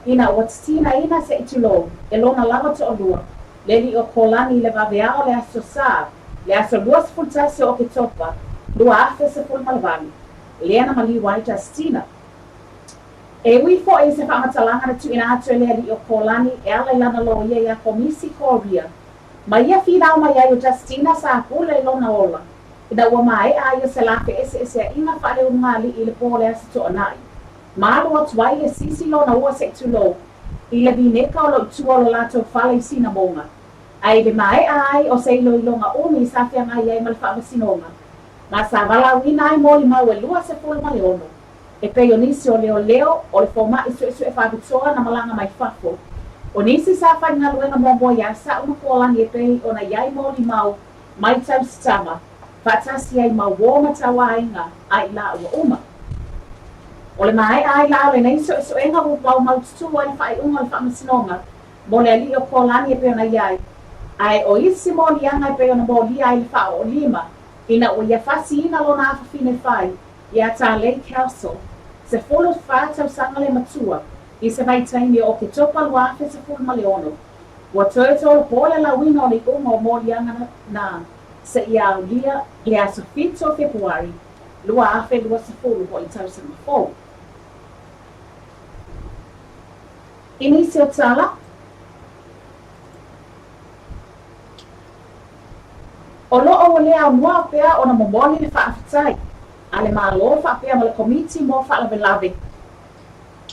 Ina o titina ina se itulo, e lona lava to olua. Leli o Kolani le vavea o le aso sa, le aso lua se fultasi o ke topa, lua afe se fulmalvani. Leana mali waita stina. E wifo e se whamatalanga na tu ina atu e leli o Kolani e ala ilana lo ia komisi Korea. Ma ia finau mai ai o Justina sa pule lona ola. Ina ua mai ai o se lafe ese a inga whare o ngali i le pole asa to anai. Maalo atu ai le sisi lona ua se tulo. I le vineka o lo tua lo lato whale i sina monga. Ai le mai ai o se ilo ilonga umi sa fia ngai ai malwha sinonga. Ma sa wala wina ai moli mau e lua se pule male ono. E peo nisi o leo o le foma isu e whabitoa na malanga mai whafo. O nisi sa whai ngā luenga mōmō ia sa uma Kolani e pehi o na iai mōli mau mai tau sitama. Whatasi ai mau wōma tawa inga ai la ua uma. O le mai ai la le nei so enga upau mau tutu ai whai unga le whamasinonga. Mo le ali o Kolani e pehi o na iai. Ai o isi mōli anga e pehi o na mōli ai le whao o lima. Ina o ia whasi ina lo na awhawhine whai. Ia tā Lake Council. Se folo whātau sanga le matua. I se vai taimi o ke topa luafe se fulu maleono. Wa toe tolo pole la wina o le unga o molianga na se ia au lia le aso fito Februari. Lua afe lua se fulu o i tau se mafo. Inisi o tala. O loo o lea o mua pea o na momoli le whaafitai. Ale maa loo whaapea ma le komiti mo whaalawelawe.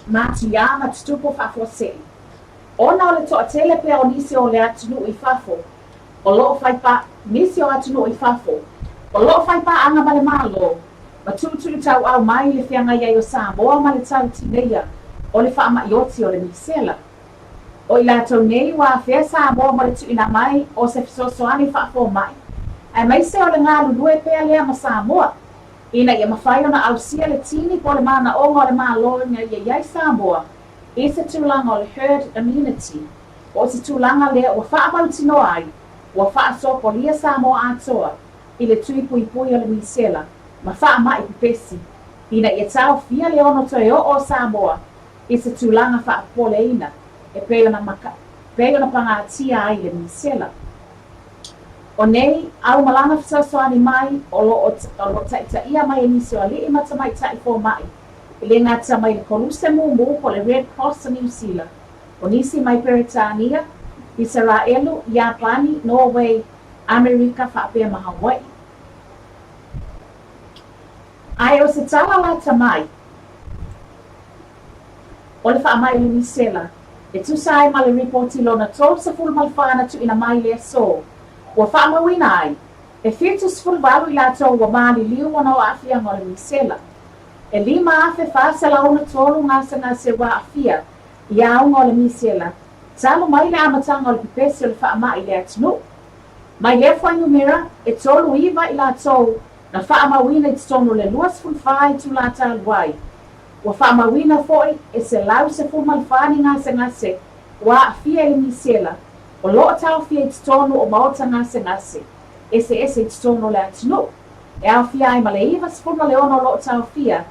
Mati ia ma tutupo whafo sei. Ona o le toa tele pea o nisi o le atunu i whafo. O loo whaipa nisi o atunu i whafo. O loo whaipa anga ma le malo. Ma tutu tau au mai le whianga iai o Samoa ma le tau tineia. O le whaama ioti o le misela. O i la tau nei wa whea Samoa ma le tuina mai o se fisosoani whafo mai. Ai mai se o le ngā lulue pea lea ma Samoa. Ina ia mawhai ona ausia le tini po le mana onga o le malo nga iai Samoa. I se tūlanga o le herd immunity. O se tūlanga lea ua whaamau tino ai. Ua whaasopo lia Samoa atoa. I le tui pui o le misela. Ma whaamai pipesi. Ina ia tau fia le ono toi o Samoa. I se tūlanga whaapole ina. E peo na pangatia ai le misela. O nei, au malanga fisasoani mai, o lo taita ia mai e nisi o ali ima tamai tai fō mai. Ile ngā tamai le koluse mūmu po le Red Cross New Zealand. O nisi mai Peritania, Israelu, Japani, Norway, Amerika, whaapea ma Hawaii. Ai o se tala la tamai. O le wha mai le misela. E tusai ma le reporti lona tō sa fulmalwhana tu ina mai le so. Ua whaamawina ai, e whitus fulwalu i lato ua maali liu wana o awhia ngole misela. E lima awhe whaasela ona tolu ngasa se wa awhia i au ngole misela. Talo mai le amatanga o le pipesi o le whaama i le atinu. Mai le whainumera, e tolu iwa i lato na whaamawina i tonu le luas fulwhai tu la talwai. Ua whaamawina foi e se lau se fulmalwhani ngase wa awhia i misela. O loo tau fia i tonu o maota ngase. Ese i tonu le atinu. e awhia ai ma le iwa sefulu ma le ono lo tauafia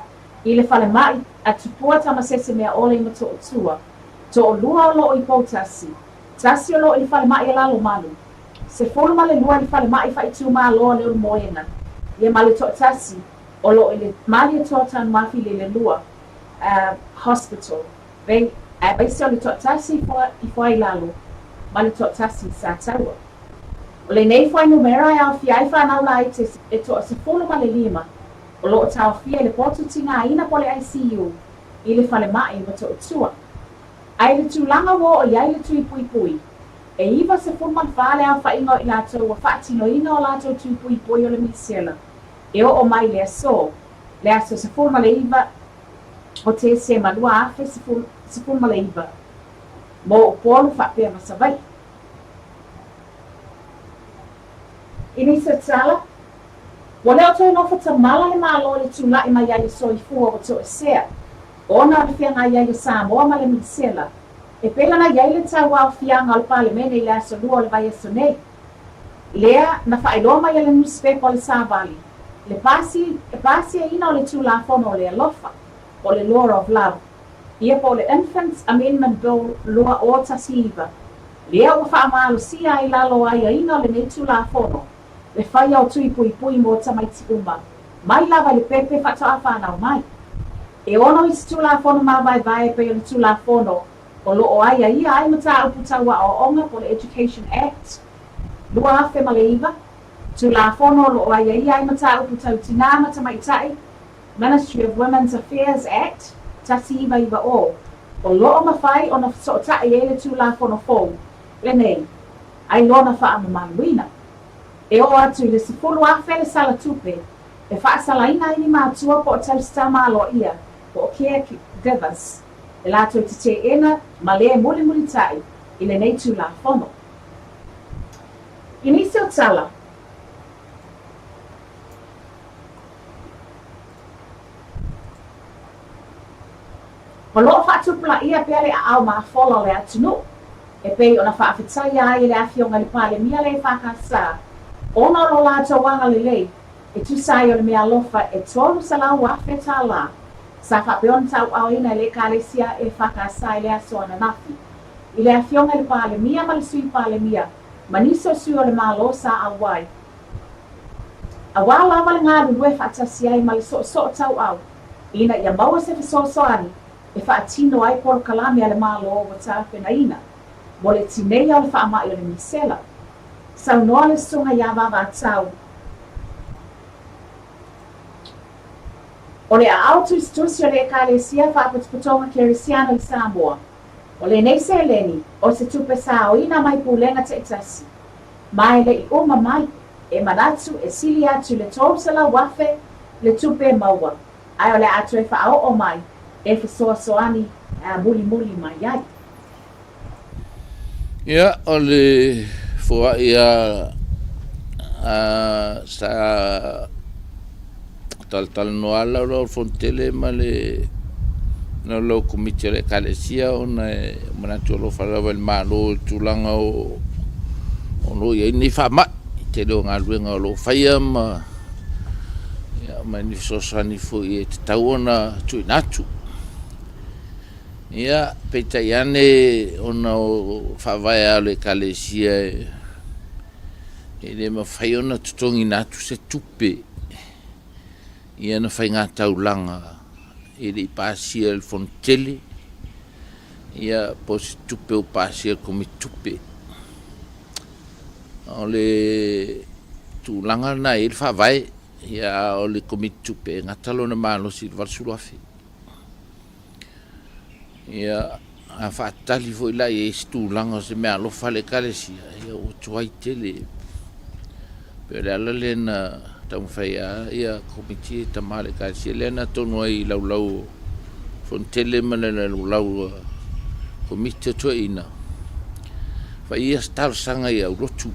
i le fale mai a tupua tamasese mea ole i mato o tua. To o lua o lo i poutasi. Tasi o lo i fale mai e lalo malu. Sefulu ma le lua i fale mai fai tu ma loa le moena. Ia ma le to tasi o lo i le mali e toa tan mafi le lua hospital. Vei baisi o le to tasi i fai lalo. Ma le to tasi sa taua. O le nei fai numera e awhia ai whanau la i te e to sefulu ma le lima. O lo o tauafia le potu tinga ina po le ICU i le fale mai ma to tua. Ai le tūlanga wo o iai le tui pui pui. E iwa se fulman whale a whaingo i lato wa whaatino ina o lato tui pui pui o le misela. E o mai le aso. Le aso se fulma le iwa o Tesema lua afe se fulma le iwa. Mo o polu whapea masawai. Ini se tala. Wale o toi nofa tamala le malo le tūla i mai ai soifua o to esea. Ona le whianga iai le Samoa ma le misela. E pela na iai le taua o whianga o le palemene i le aso lua o le vai aso nei. Lea na whaeloa mai le newspaper o le Savali. Le pasi e ina o le tūla fono o le alofa. O le Law of Love. Ia po le Infants Amendment Bill lua o tasiva. Lea ua whaamalo sia i lalo ai a ina o le nei tūla fono. Le whaia o tui pui pui mo tamaiti uma. Mai lava le pepe whatoa whanau mai. E ono i tūla fono mawai vai pe o le tūla fono o lo o ai a ia ai mata upu taua o onga po le Education Act. Lua afe ma le iwa. Tūla fono o lo o ai a ia ai mata upu tau tina mata maitai. Ministry of Women's Affairs Act. Tasi iwa o. O lo o mawhai o na sotai e le tūla fono fōu. Le nei. Ai lona wha ama maluina. E o atu le sefulu afe le sala tupe. E whaasalaina i ni mātua po o tau stamalo ia. Po o caregivers. E lato te te ena ma le muli muli tai i le nei tūla fono. I nisi o tala. O loo whaatupula ia pia le a au maa fola le atunu. E pei ona whaafetai ai i le afionga li pale mia le whakasa. Ona lo lato wanga le lei. E tu sai o le mea lofa e tolu salau afe tala. Sa whapeon tau au ina le kalesia e whakasa i le aso ana nafi. I le afionga li pale mia ma le sui pale mia. Maniso sui o le malo sa awai. Awa lava le ngā rue whaatasi ai ma le so tau au. Ina ia maua se fiso ani. E whaatino ai polo kalami a le malo o watape na ina. Mo le tinei au le whaamai o le misela. Sau noa le sunga ia wawa tau. O le au tu institusio le ekalesia whaaputuputonga kerisiana i Samoa. O le nei se leni, o se tupe sa o ina mai pulenga te itasi. Mai le i uma mai, e manatu e sili atu le tōsala wafe le tupe maua. Ai o le atu e whaao o mai, e fisoa soani muli muli mai ai. Ia, o le fua ia sa tal no ala o fontele ma le no lo komite le kalesia ona mana tolo fala vel malo tulanga o no ia ni fa ma te lo ngaluenga lo faia ma ia mani sosani fu e tauna tu natu ia petaiane ona o fa vai ale kalesia e le ma faiona tutongi natu se tupe ia na fai ngā taulanga i le pasia el fontele ia po si tupe o pasia komi tupe o le tūlanga na i le whawai ia o le komi tupe ngā talo na malo si le valsuluafi ia a whaatali fo ila i si tūlanga se mea alofa le kalesia ia o tuai tele pe le ala le na tau whaia ia komiti tamale kasi lena tonu ai lau fontele mana lau komiti tua ina whaia star sanga ia urotu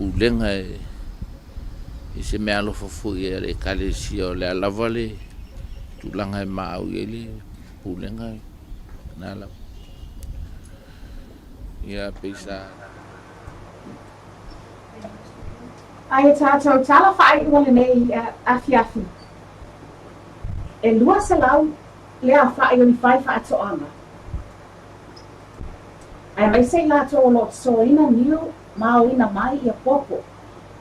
ulenga e se mea lofa fui e le kalesi o le alavale tulanga e maau i le ulenga na lau ia peisa Ai tātou tala whaai ua le nei afiafi. E lua se lau lea whaai o ni whai wha atoanga. Ai mai sei lātou o lot so ina niu mao ina mai ia popo.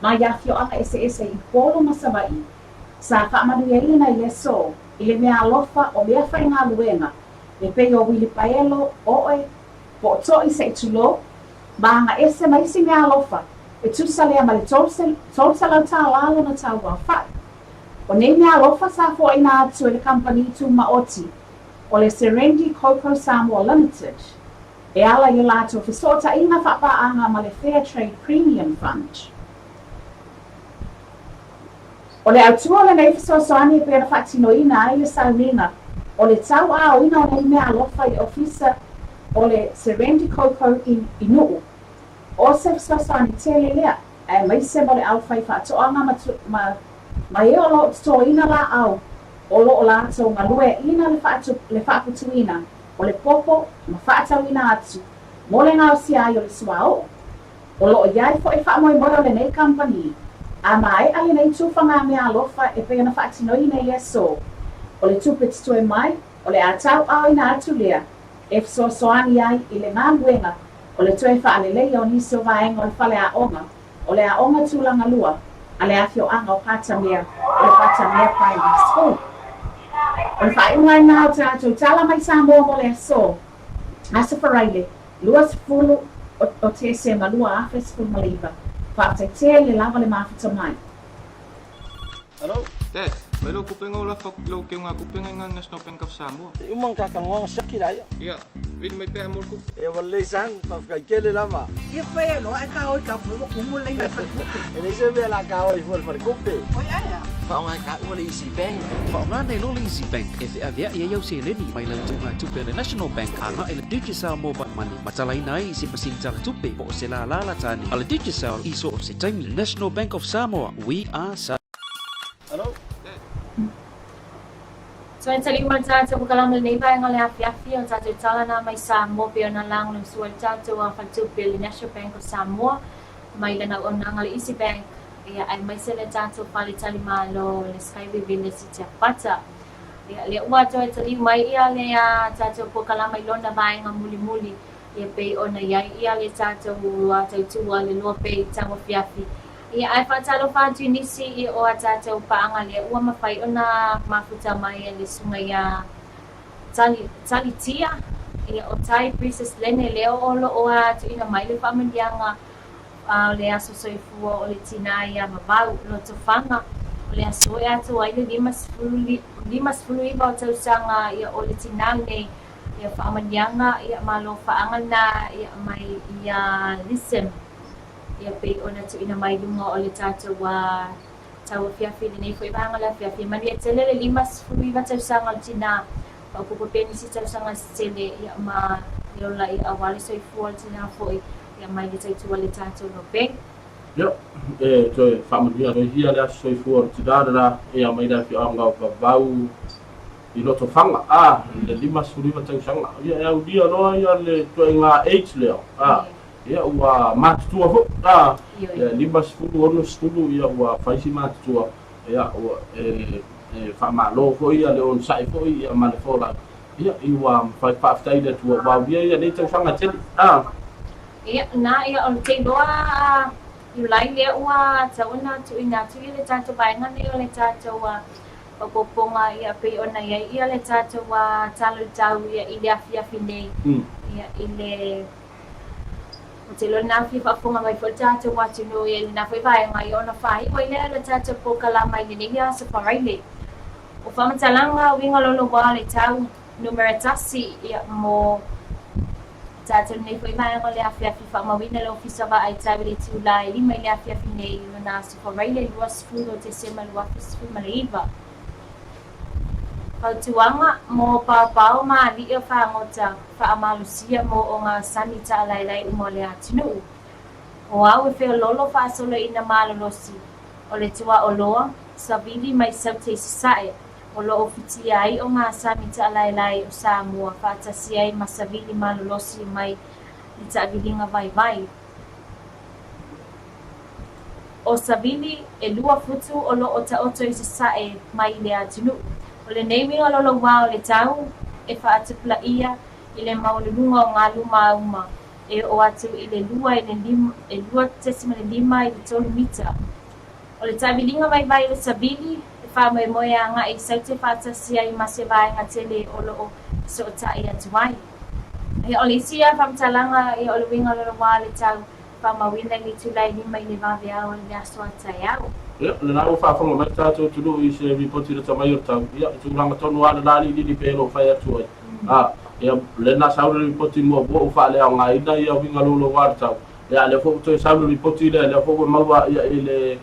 Mai afi o anga ese I polo masawai. Sa wha manu e ina I le so, I le mea alofa o mea whai ngā luenga. Le pei o wili paelo oe, po to I se tulo, ma anga ese mai si mea alofa. E tusa lea ma le tolsa lau tā lalo na tau wa whai. O nei mea alofa sa fo ina atu e le company tu maoti, o le Serendi Cocoa Samoa Limited. E ala I lato fisota ina whapaanga ma le Fair Trade Premium Fund. O le autua le nei fisosoani e pera whaatino ina ai le saunina, o le tau a o ina o nei mea alofa I ofisa o le Serendi Cocoa I nuu. O se fisosoani tele lea, e mai se mo le au whai whaatoanga ma e o lo sto ina la au, o lo o lato ma lue ina le whaaputu ina, o le popo ma whaatau ina atu, mo le ngau si ai o le suao. O lo o iai fo e whaamoe moe o le nei company, a mai ai nei tūwhanga mea alofa e pēna whaatino ina I so. O le tūpiti tue mai, o le atau au ina atu lea, e fisosoani ai I le ngā luenga, o le tue whaalelei o niso vaenga o le whale o le aonga tūlanga lua, a le afio anga o Patamea, o le Patamea Primary School. O le whaingai nā o tātou tala mai Samoa mo le so, asa Faraile, lua sifulu o Tesema, lua afe sifulu maliva, whaatai te le lava le mawhita mai. Hello? Dad, may lo kupeng ola fak lo kaya nga kupeng nga National Bank of Samoa. Umang kakangwang sakit ayo. Iya, win may pera mo ko. E wala san, pagkakele lama. Ia whai alo, ai ka oi ka pua umulai na whakupe. E nei se mea la ka oi fual whakupe. Oi aia. Whaonga ka ua le Easy Bank. Whaonga nei lo le Easy Bank e whi avea ia iau se leni mai lau tunga tupe le National Bank anga e le Digital Mobile Money. Matalai nai se pasing tala tupe po se la la tani. Ale Digital iso o se taimi. National Bank of Samoa, we are Samoa. Hello? So ang salima tato ko kalang nei ba ang afiafi ang tato tala na may Samoa pero na lang ng suwal tato ang pagtupi le National Bank of Samoa may lanaon ang Easy Bank ya ay may sila tato palit sa limalo le Skyway Village si Chapata ya le wato ay tali may iya le tato po kalang may lona ba ang muli-muli ya pay on na iya le tato wato tuwa le LOABAY TAUAFIAFI ia ai whaatalo whaatu nisi I o atatau paangale ua mawhai o na mafuta mai le sunga ia tali tia ia o tai Princess Lene leo olo o atu ina mai le whamandianga le aso soifua o le tina ia mabau lo tofanga o le aso e atu ai le limas fulu iba o tausanga ia o le tina nei ia whamandianga ia malo whaangal na ia mai ia lisem ia pei ona tu ina mai lunga o le tātou wa TAUAFIAFI le nei fo iba anga la fiafi mani e tele le limas fui va tausanga tina pa kupo peni si tausanga tele ia ma yola I awale soi fuol tina fo ia mai le taitu le tātou no peng yo to family ia le soi fuol tina na ia mai da fi anga pa bau I loto fanga le limas fui va tausanga ia dia no ia le to nga 8 le ia ua matutua fo ia lima sepulu ono sepulu ia ua faisi matutua ia ua whaamalo fo ia le on sai fo ia ma le fola ia ua whaaftai le tua wawia ia nei tausanga tele ia na ia on te loa Iulai lea ua tauna tu ina tu ia le tātou baenga nei o le tātou papoponga ia pei ona ia le tātou talo tau ia I le afiafi nei ia I le o te lona fi whaafonga mai fo tātou watu no ia na whai vai mai ona whai o ile le tātou po kalama I le ninga sa Faraile o whamatalanga winga lolo wā le tau numeratasi ia mo tātou nei whai vai o le afiafi whaamawina le ofisa wa ai tau le tiulai lima I le afiafi nei lona sa Faraile lua sifu o Tesema lua sifu malaiva Tuanga mo pao ma li o whangota whaamalusia mo o ngā sani ta lailai mo le atinu. O au e whea lolo whaasolo ina malolosi o le tua o loa sa vili mai saute sae o lo ofiti ai o ngā sani ta lailai o Samoa whaatasi ai ma sa vili malolosi mai I ta vilinga vai vai. o Savili e lua futu o lo o taoto i se sae mai le atunu. O le neimi o lolo wā o le tau e whaatipula ia i le maulunga o ngā luma uma e o atu i le lua e lua tesima le lima i le tolu mita. O le tawilinga vai le Savili e wha moe a ngā i saute whaatasia i mase vai ngā tele o lo o so o tai atuai. E o le sia whamtalanga e o le winga lolo wā le tau whamawina ni tulai lima i le vawe au le aso atai au. Le nā o whaafonga mai tātou tulu i se ripoti le tamai o tau. Ia, i tūranga tonu ana nāri ni pēro whai atu ai. Ia, le nā saure ripoti mua o whaale au ngā ina ia winga lolo wā le tau. Ia, le fōku toi saure ripoti le fōku maua ia i le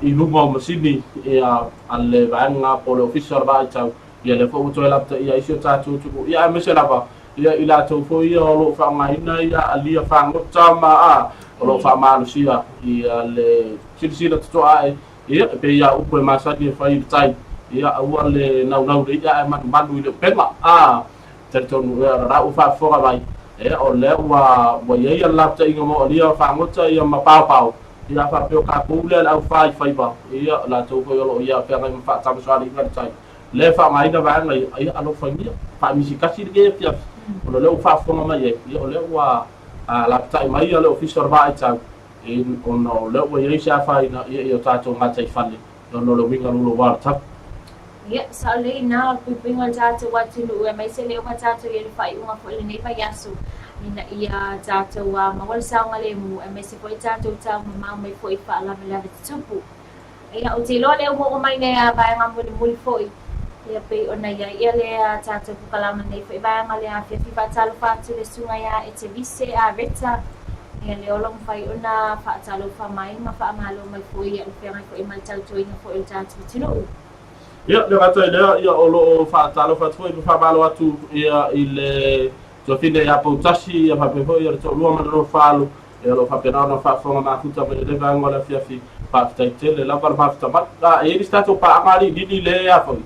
i lunga o masini ia ale vaenga po le official ba i tau. Ia, le fōku toi lapta ia isi o tātou tulu. Ia, mese lava. Ia, i la tau fō ia o lo whaanga ina ia alia whangota ma o lo whaamalusia ia le silisila tutoa ia pe ia upo e masani e whai tai ia aua le nau le ia e manu i le penga tere tonu ea rau whaafonga mai o le wa ia lapta inga mo alia whangota ia mapau ia whapeo kāpou le au whai ba ia la tau fo iolo ia whenga i whaatamaswari inga tai le whaamaina vaenga ia alo whaimia whaamisi kasi le pia o le whaafonga mai ia o le wa lapta mai le official ba i tau ono le wa ia sa fa ina ia tato ngata i fale ono le winga lo wa tap ia sa le na ku winga tato watu lu e mai se le o tato ia le fai uma fo le nei pa yasu ina ia tato wa mawal sa ngale mu e mai se foi tato tau ma mai foi fa la la tupu ia o te lo le o mai ne ba nga muli foi ia pe ona ia le tato ku kalama nei foi ba ngale a fi talo fa tu le sunga ia e te vise a reta ia le olong fai ona whaatalo whamai ma whaamalo mai fo ia le whengai fo i mai tau toina fo i tātou tino. Ia, le rata ia o lo whaatalo whaatoi i whamalo atu ia i le tuafine ia pautasi ia whapefo ia le tau lua mana no whalo ia lo whapenao na whaafonga makuta mai le vango le fiafi whaafitai tele lava le whaafita mat. E ni stato paangari dini le ia foi.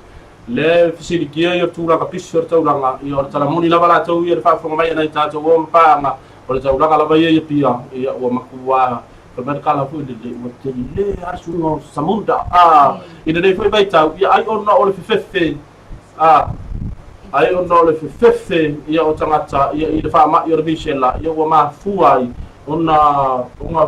Le fisirikia ia tūranga pisi o le tauranga ia o le talamuni lava la tau ia le whaafonga mai anai tātou o mpaanga o le tauranga lava ia pia ia ua makua pemere kala fu le ua te le asu no samunda ina nei foi vai tau ia ai ona o le fefefe ai ona o le fefefe ia o tangata ia i le whaama i o le misela ia ua mafua ai ona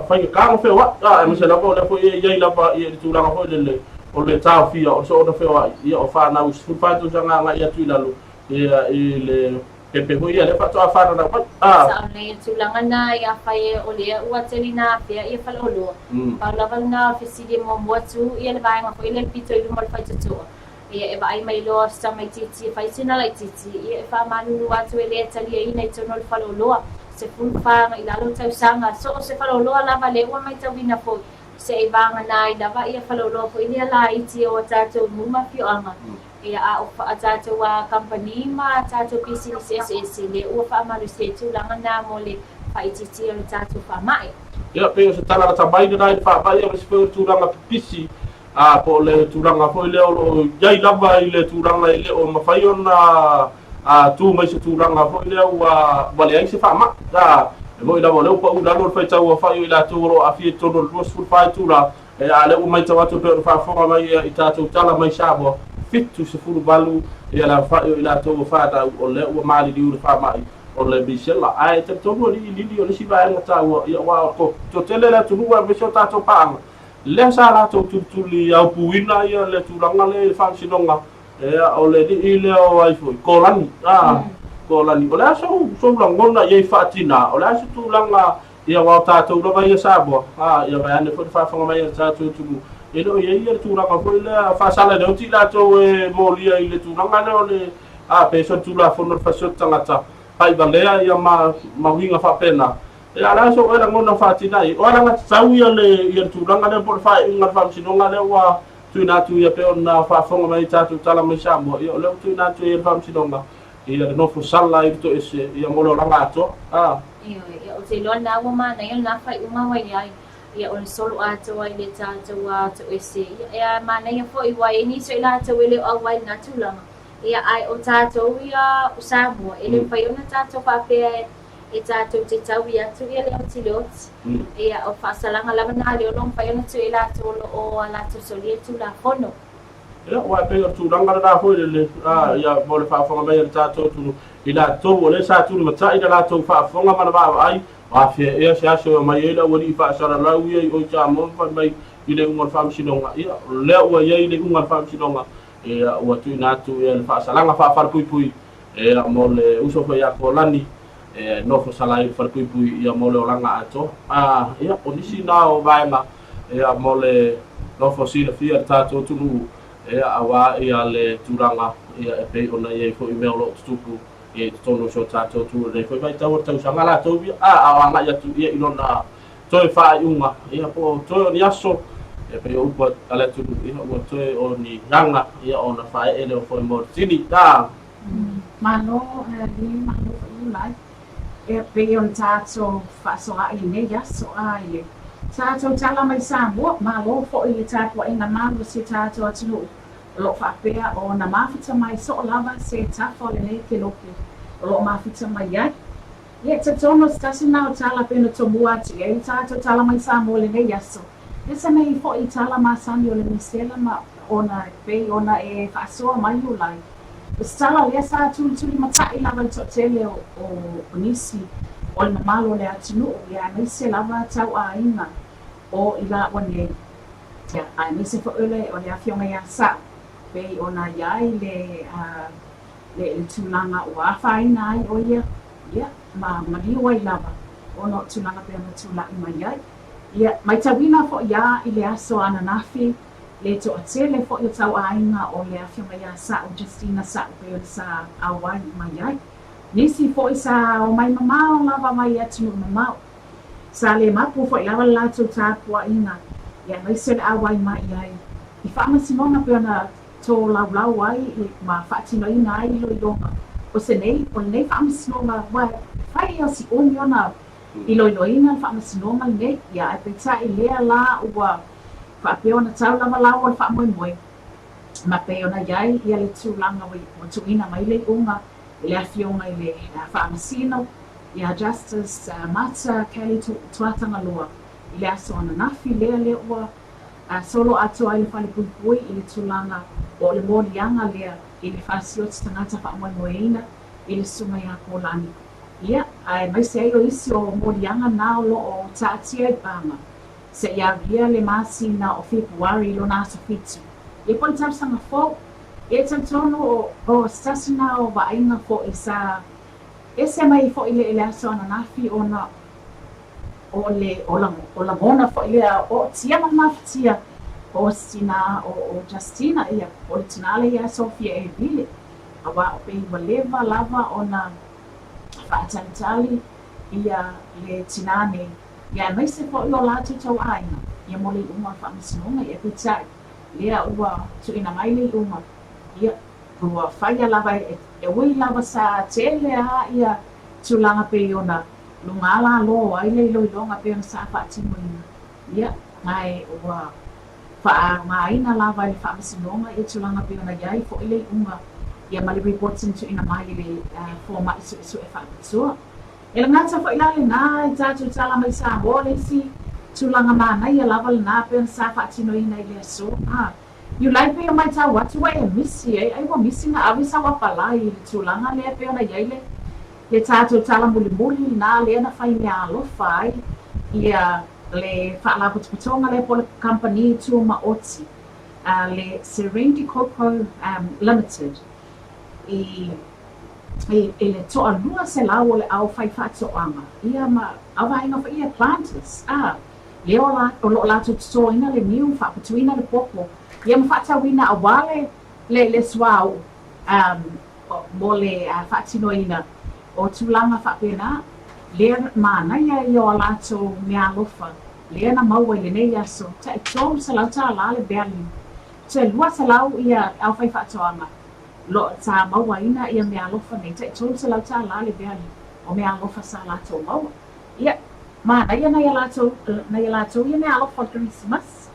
whai kanga whewa e misela po le foi ia i lava ia i tūranga foi le o le tau fia o so ona whewa ia o whanau sifurfaitu sanga ia tuilalu ia i le pepe hui ia le whatoa whana na sa nei tulanga na ia whai o lea ua telina pia ia whalolo paulaval na whisiri mo muatu ia le vaenga ko ile pito i lumo le whaitotoa ia e vai mai loa sa mai titi e whaisina lai titi ia e whamanunu atu e lea talia ina i tono le whaloloa se fulwhanga i lalo tau sanga so se whaloloa lava le ua mai tau ina po se e vanga na i lava ia whaloloa po ilia la iti o tātou muma fioanga ia a o tātou a company ma tātou business SS le ua whaamaru se tūlanga nā mo le whaititi o le tātou whaamai. Ia, peo se tala tabai na i whaamai o le se tūlanga pisi po le tūlanga foi leo lo iai lava i le tūlanga i leo mawhai o na tū mai se tūlanga foi leo wale ai se whaama. E mo i lava leo pa ulano le whaitau a whai o i la tūro a fie tono le luas fulwhai tūla e a leo mai tawatu peo le whaafonga mai i tātou tala mai sāboa fitu se fulu balu ia la fa ila to fa o le o mali di u fa mai o le bisela ai te to li o le siba nga ta ia wa ko to tele la tu wa bisho ta to pa le sa la to tu li au puina ia le tu langa le fa sinonga o le di ile o ai foi kolani kolani o le so langona ia fa tina o le tu langa ia wa ta to lo vai sa bo ia vai ane fa fa mai ta tu elo ia ia tūranga foi le whaasala neo ti lato e molia i le tūranga neo le peso tūla whono whasio tangata pai balea ia mawinga whapena e ala so era ngona whatinai o ala ngata tau ia le tūranga neo por whae inga whamsinonga leo wa tuinatu ia peo na whaafonga mai tātu tala mai Samoa ia o leo tuinatu ia whamsinonga ia le nofo sala i to ese ia molo ranga ato ia o te loa na wama na ia na whai umawai ai ia o le solo ato ai le tātou ato ese ia mana ia fo i wai ni so i lātou ele o wai na tūlanga ia ai o tātou ia o Samoa ele whai ona tātou whapea e tātou te tau i atu ia leo tili oti. Ia o whaasalanga lama nā leo long pai ona tu e lātou o a lātou soli e tu la whono. Ia, wa penga tūranga na hoi le, ia mo le whaafonga mai le tātou tunu i lātou o le sa tunu matai na lātou whaafonga mana waa ai, whawhia ea se asio mai e la wani whaasara lau ia i oi tā monfa mai i le ungar whaamsinonga. Ia, lea ua iei le ungar whaamsinonga, ia ua tui nātu ia le whaasalanga whaafara pui ia mo le usofa ia ko lani, nofo salai whara pui ia mo le olanga ato. Ia, o nisi nā o vaenga, ia mo le nofo sila fia tātou tunu e awa ia le turanga ia e pei ona ia fo email lo tupu e tono so tato tu le foi vai tau tau sanga la to bi anga ia tu ia ilona toi fa unga ia po toi ni aso e pei o pa ala tu ia o toi o ni langa ia ona fa ele o foi mo tini ta malo ni malo lai e pei on tato fa so a ile ya so a ile tato tala mai sa mo malo fo ile tato ina malo si tato atu lo whapea o na mawhita mai so lava se tafo le nei ke loke lo mawhita mai ai. Ia te tono stasi nao tala pena tomua ati e tato tala mai sa mo le nei aso. E se mei fo i tala masani o le misela ma ona pei ona e whaasoa mai ulai. Stala lea sa tuli matai lava i totele o nisi o le mamalo le atinu o ia nisi lava tau a inga o ila wane. Ia a nisi fo ule o le afionga ia sa. Pei ona iai le tūlanga o awhaina ai o ia, ma mariwa i lava, ono tūlanga pe ana tūlai mai ai. Ia, mai tawina fo ia i le aso ananafi, le to atele fo i tau ainga o le awhionga ia sa o Justina sa o pe o sa awai mai ai. Nisi fo i sa o mai mamao lava mai atinu mamao. Sa le mapu fo i lava lato tāpua ina, ia mai se le awai mai ai. I whaamasinona pe ana to lau ai ma whaatino ina ai lo i longa. O se nei whaamasinonga wai whai o si oni ona i lo ina whaamasinonga nei. Ia e peta i lea la ua whaape ona tau lava lau o whaamoemoe. Ma pe ona iai ia le tūlanga o tuina mai le unga i le awhionga i le whaamasino. Ia Justice Mata Kelly tuatanga loa i le aso ananafi lea ua solo ato ai le whale pui i le tūlanga o le morianga lea i le whasioti tangata whaamoemoeina i le sunga ia kōlani. Ia, ai mai se ai o isi o morianga nā o lo o tātia i panga. Se ia ria le masi na o Februari lo nā sa fitu. Ia poli tausanga fō, ia tantono o stasi na o waainga fō i sa e se mai fo ile ele aso ananafi ona o la mona fo ile o tia mama tia o Stina o Justina ia o tinale ia Sofia e vile awa o pe leva lava ona faatalitali ia le tinane ia mai se fo ilo latu tau aina ia mole uma whaamisinonga ia pitai lea ua tuina mai le uma ia ua whaia lava e wei lava sa tele a ia tūlanga pe ona lungala lo ai le longa pe ona sa whaatimoina ia ngai ua whaamaina lava i le whaamisinonga ia tūlanga pe ona iai fo ile unga ia mali reporting tuina mai le forma isu e whaapitua e la ngata fo ilale nā i tātou tala mai sa mole si tūlanga mana ia lava le nā pe ona sa whaatinoina i le aso you like pe mai ta watu wa e misi ai wa misi na avisa wa palai le tūlanga le pe ona iai le tātou tala muli nā le na whai mea alofa ai ia le whaalaputuputonga le pole company tu ma oti le Serenity Cocoa Limited i le toa lua se lau o le au whai whaatoanga ia ma awa inga wha ia planters le o lo lato tuto ina le niu whaaputuina le popo ia ma whaatawina awale le swau mo le whaatinoina o tūlanga whapena lea mana ia i o lato mea alofa lea na maua i le nei aso ta e tōru sa lau tā la le beali ta e lua sa lau ia au whai whaatoanga lo ta maua ina ia mea alofa nei ta e tōru sa lau tā la le beali o mea alofa sa lato maua ia mana ia na ia lato ia mea alofa Christmas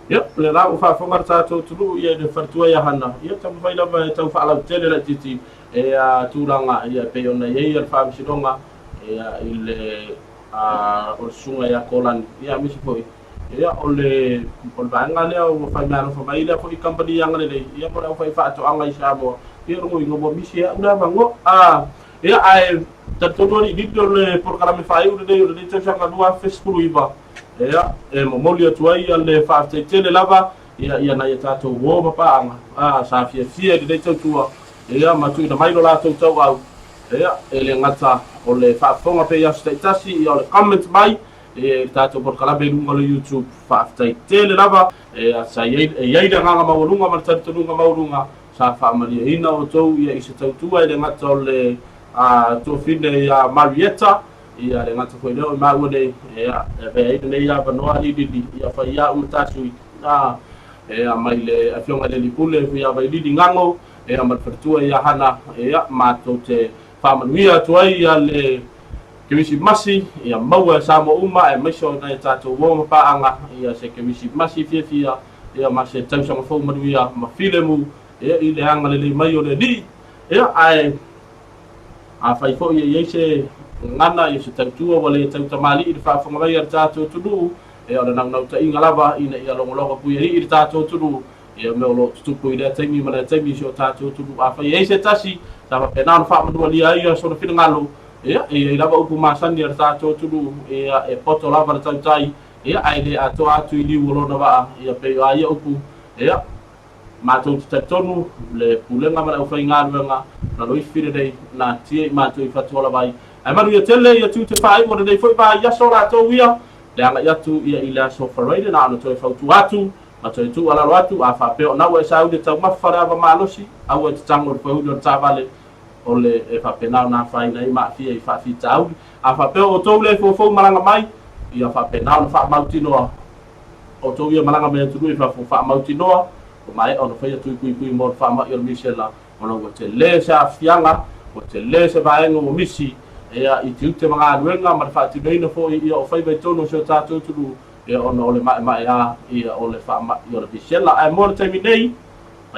ia le la o whaafonga tātou tulu ia le whartua ia hana ia tamu whai lava e tau whaalau tele la titi e tūranga ia pe ona iei al whaamisinonga ia ile o sunga ia kolan ia misi foi ia ole banga le o fa mano fa mai le foi company yang le ia mo fa fa to anga isa mo ia ro ngo misi ia una bango ia ai tatono ni dito le programa fa eu de te sanga lua Facebook iba ia mo moli atuai le fa te lava ia na ia tato wo pa anga sa fia de te tua ia matu na mai lo la tau au ia ele ngata o le whaafonga pe ia staitasi i o le comment mai e tātou porkalabe lunga le YouTube whaaftai tele lava e sa iei nganga maurunga ma taritonunga maurunga sa whaamaria ina o tau ia isa tautua i le ngata o le tōwhine ia Marietta ia le ngata koe leo i maua nei ia vea ina nei ia vanoa ididi ia whai ia umatasui ia mai le awhionga le lipule ia vai lidi ngango ia matwhatua ia hana ia mātou te whamanuia tuai ia le kewisi masi ia maua samo uma e maiso na tātou woma paanga ia se kewisi masi fia ia masi tausanga fau manuia ma filemu ia i le anga le mai o le ni ia ai a whai fo ia se ngana ia se tautua wale tautamali i le whaafonga mai ar tātou tunu ia o le nau ta inga lava ina ia longolonga pui i le tātou tunu ia me o lo tutupu i le taimi ma le taimi si o tātou tunu a whai se tasi tava penana fa manua lia ia so fina ngalo ia e lava upu masani ar tātou tunu ia e poto lava tau tai ia ai le ato atu i liu lona va ia pe ia upu ia matou tatonu le pulenga ma o fai ngaluenga na loi fire dei na tie matou i fatola vai ai manu ia tele ia tu te fai mo dei foi ba ia so la to ia le anga ia tu ia ila so Faraile na no to fau tu atu ma to tu ala atu a fa pe na wa sa u de tau mafara va malosi au e tango po u ta vale ole e fa penal na fai nei ma fia i fa fi tau a fa pe o to le fo malanga mai ia fa penal fa mautino o to ia malanga me tu i fa mautino o mai o no fa tu kui mo fa ma yo misela o no te le sa fianga o te le se va en o misi ia i tu te manga luenga ma fa tu nei no fo ia o fa be tono so ta tu ia o no le ma ia o le fa ma yo misela ai mo te minei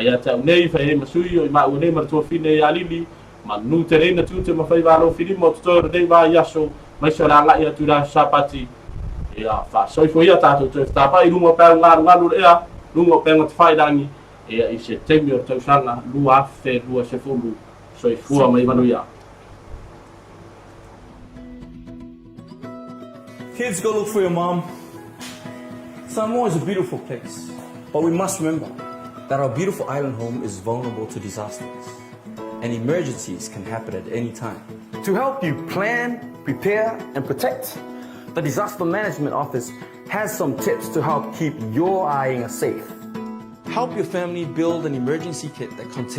ia te nei fa e masui o ma o nei ma to fine ia lili ma nu te reina tu te mawhai wālo whiri mo tutoa rei wā iaso mai so ranga ia tu rā sapati ia wha soifo ia tātou te whtapa i rungo pēr ngaru ea rungo pēr ngat whairangi ia i se teimi o tausanga lua awhe lua se fulu soifua mai manu ia. Kids, go look for your mom. Samoa is a beautiful place, but we must remember that our beautiful island home is vulnerable to disasters. And emergencies can happen at any time. To help you plan, prepare, and protect, the Disaster Management Office has some tips to help keep your island safe. Help your family build an emergency kit that contains